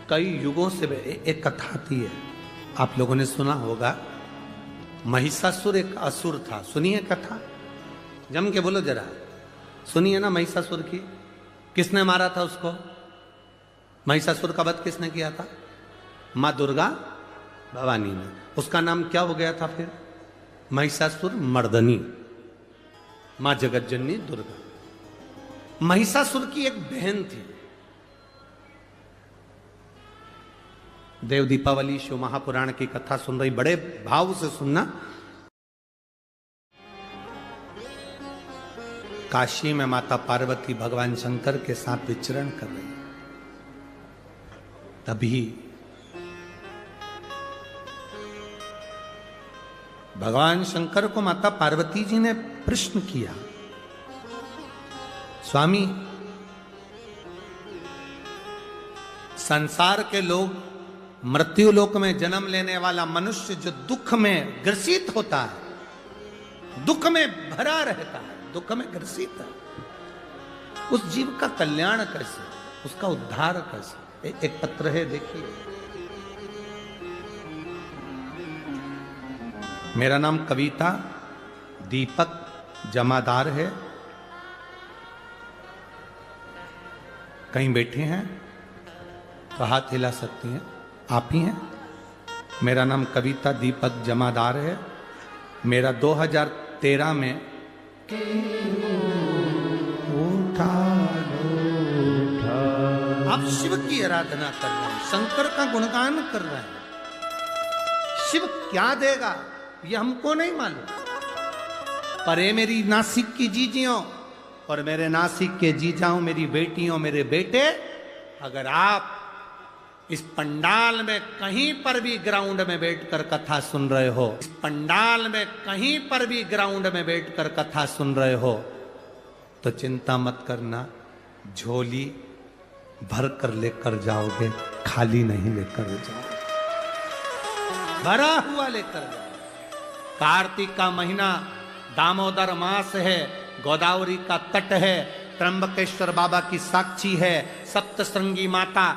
कई युगों से एक कथा आती है, आप लोगों ने सुना होगा, महिषासुर एक असुर था। सुनिए कथा, जम के बोलो जरा, सुनिए ना महिषासुर की। किसने मारा था उसको? महिषासुर का वध किसने किया था? मां दुर्गा भवानी ने। उसका नाम क्या हो गया था फिर? महिषासुर मर्दनी, मां जगतजननी दुर्गा। महिषासुर की एक बहन थी। देव दीपावली शिव महापुराण की कथा सुन रही, बड़े भाव से सुनना। काशी में माता पार्वती भगवान शंकर के साथ विचरण कर रही, तभी भगवान शंकर को माता पार्वती जी ने प्रश्न किया, स्वामी, संसार के लोग, मृत्यु लोक में जन्म लेने वाला मनुष्य जो दुख में ग्रसित होता है, दुख में भरा रहता है, दुख में ग्रसित है, उस जीव का कल्याण कैसे, उसका उद्धार कैसे? एक पत्र है, देखिए। मेरा नाम कविता दीपक जमादार है। कहीं बैठे हैं तो हाथ हिला सकती हैं, आप ही हैं। मेरा नाम कविता दीपक जमादार है। मेरा 2013 में आप शिव की आराधना कर रहे हैं, शंकर का गुणगान कर रहे हैं। शिव क्या देगा ये हमको नहीं मालूम, पर ये मेरी नासिक की जीजियों और मेरे नासिक के जीजाओं, मेरी बेटियों, मेरे बेटे, अगर आप इस पंडाल में कहीं पर भी ग्राउंड में बैठकर कथा सुन रहे हो, इस पंडाल में कहीं पर भी ग्राउंड में बैठकर कथा सुन रहे हो, तो चिंता मत करना, झोली भर कर लेकर जाओगे, खाली नहीं लेकर जाओगे, भरा हुआ लेकर जाओ। कार्तिक का महीना दामोदर मास है, गोदावरी का तट है, त्र्यंबकेश्वर बाबा की साक्षी है, सप्तश्रृंगी माता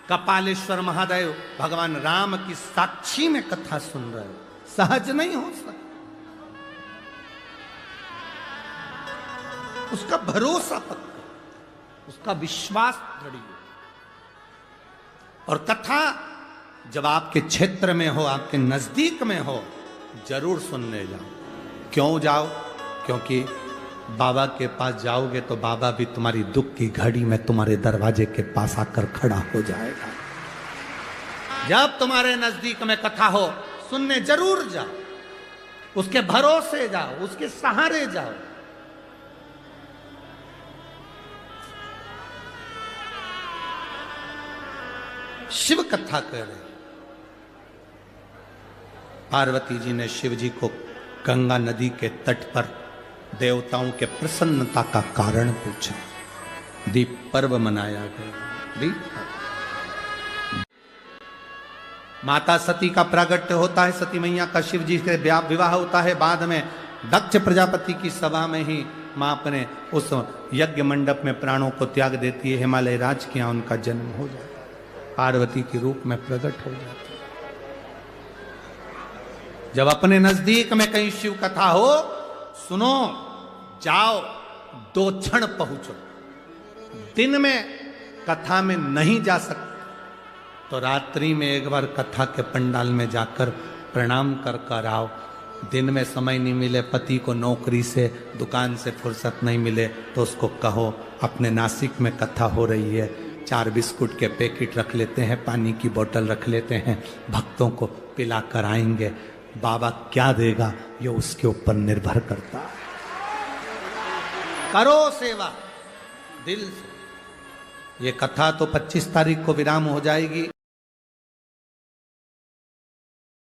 कपालेश्वर महादेव भगवान राम की साक्षी में कथा सुन रहे हो, सहज नहीं हो सकता। उसका भरोसा पक्का, उसका विश्वास दृढ़ हो। और कथा जब आपके क्षेत्र में हो, आपके नजदीक में हो, जरूर सुनने जाओ। क्यों जाओ? क्योंकि बाबा के पास जाओगे तो बाबा भी तुम्हारी दुख की घड़ी में तुम्हारे दरवाजे के पास आकर खड़ा हो जाएगा। जब तुम्हारे नजदीक में कथा हो, सुनने जरूर जाओ, उसके भरोसे जाओ, उसके सहारे जाओ। शिव कथा कह रहे, पार्वती जी ने शिव जी को गंगा नदी के तट पर देवताओं के प्रसन्नता का कारण पूछा। दीप पर्व मनाया गया। दीप माता सती का प्रागट्य होता है, सती मैया का शिव जी से विवाह होता है। बाद में दक्ष प्रजापति की सभा में ही मां अपने उस यज्ञ मंडप में प्राणों को त्याग देती है। हिमालय राज के यहां उनका जन्म हो जाता है, पार्वती के रूप में प्रकट हो जाती है। जब अपने नजदीक में कहीं शिव कथा हो, सुनो, जाओ, 2 क्षण पहुंचो। दिन में कथा में नहीं जा सकते तो रात्रि में एक बार कथा के पंडाल में जाकर प्रणाम कर कर आओ। दिन में समय नहीं मिले, पति को नौकरी से दुकान से फुर्सत नहीं मिले, तो उसको कहो अपने नासिक में कथा हो रही है, 4 बिस्कुट के पैकेट रख लेते हैं, पानी की बोतल रख लेते हैं, भक्तों को पिला कर आएंगे। बाबा क्या देगा ये उसके ऊपर निर्भर करता है। करो सेवा दिल से। ये कथा तो 25 तारीख को विराम हो जाएगी।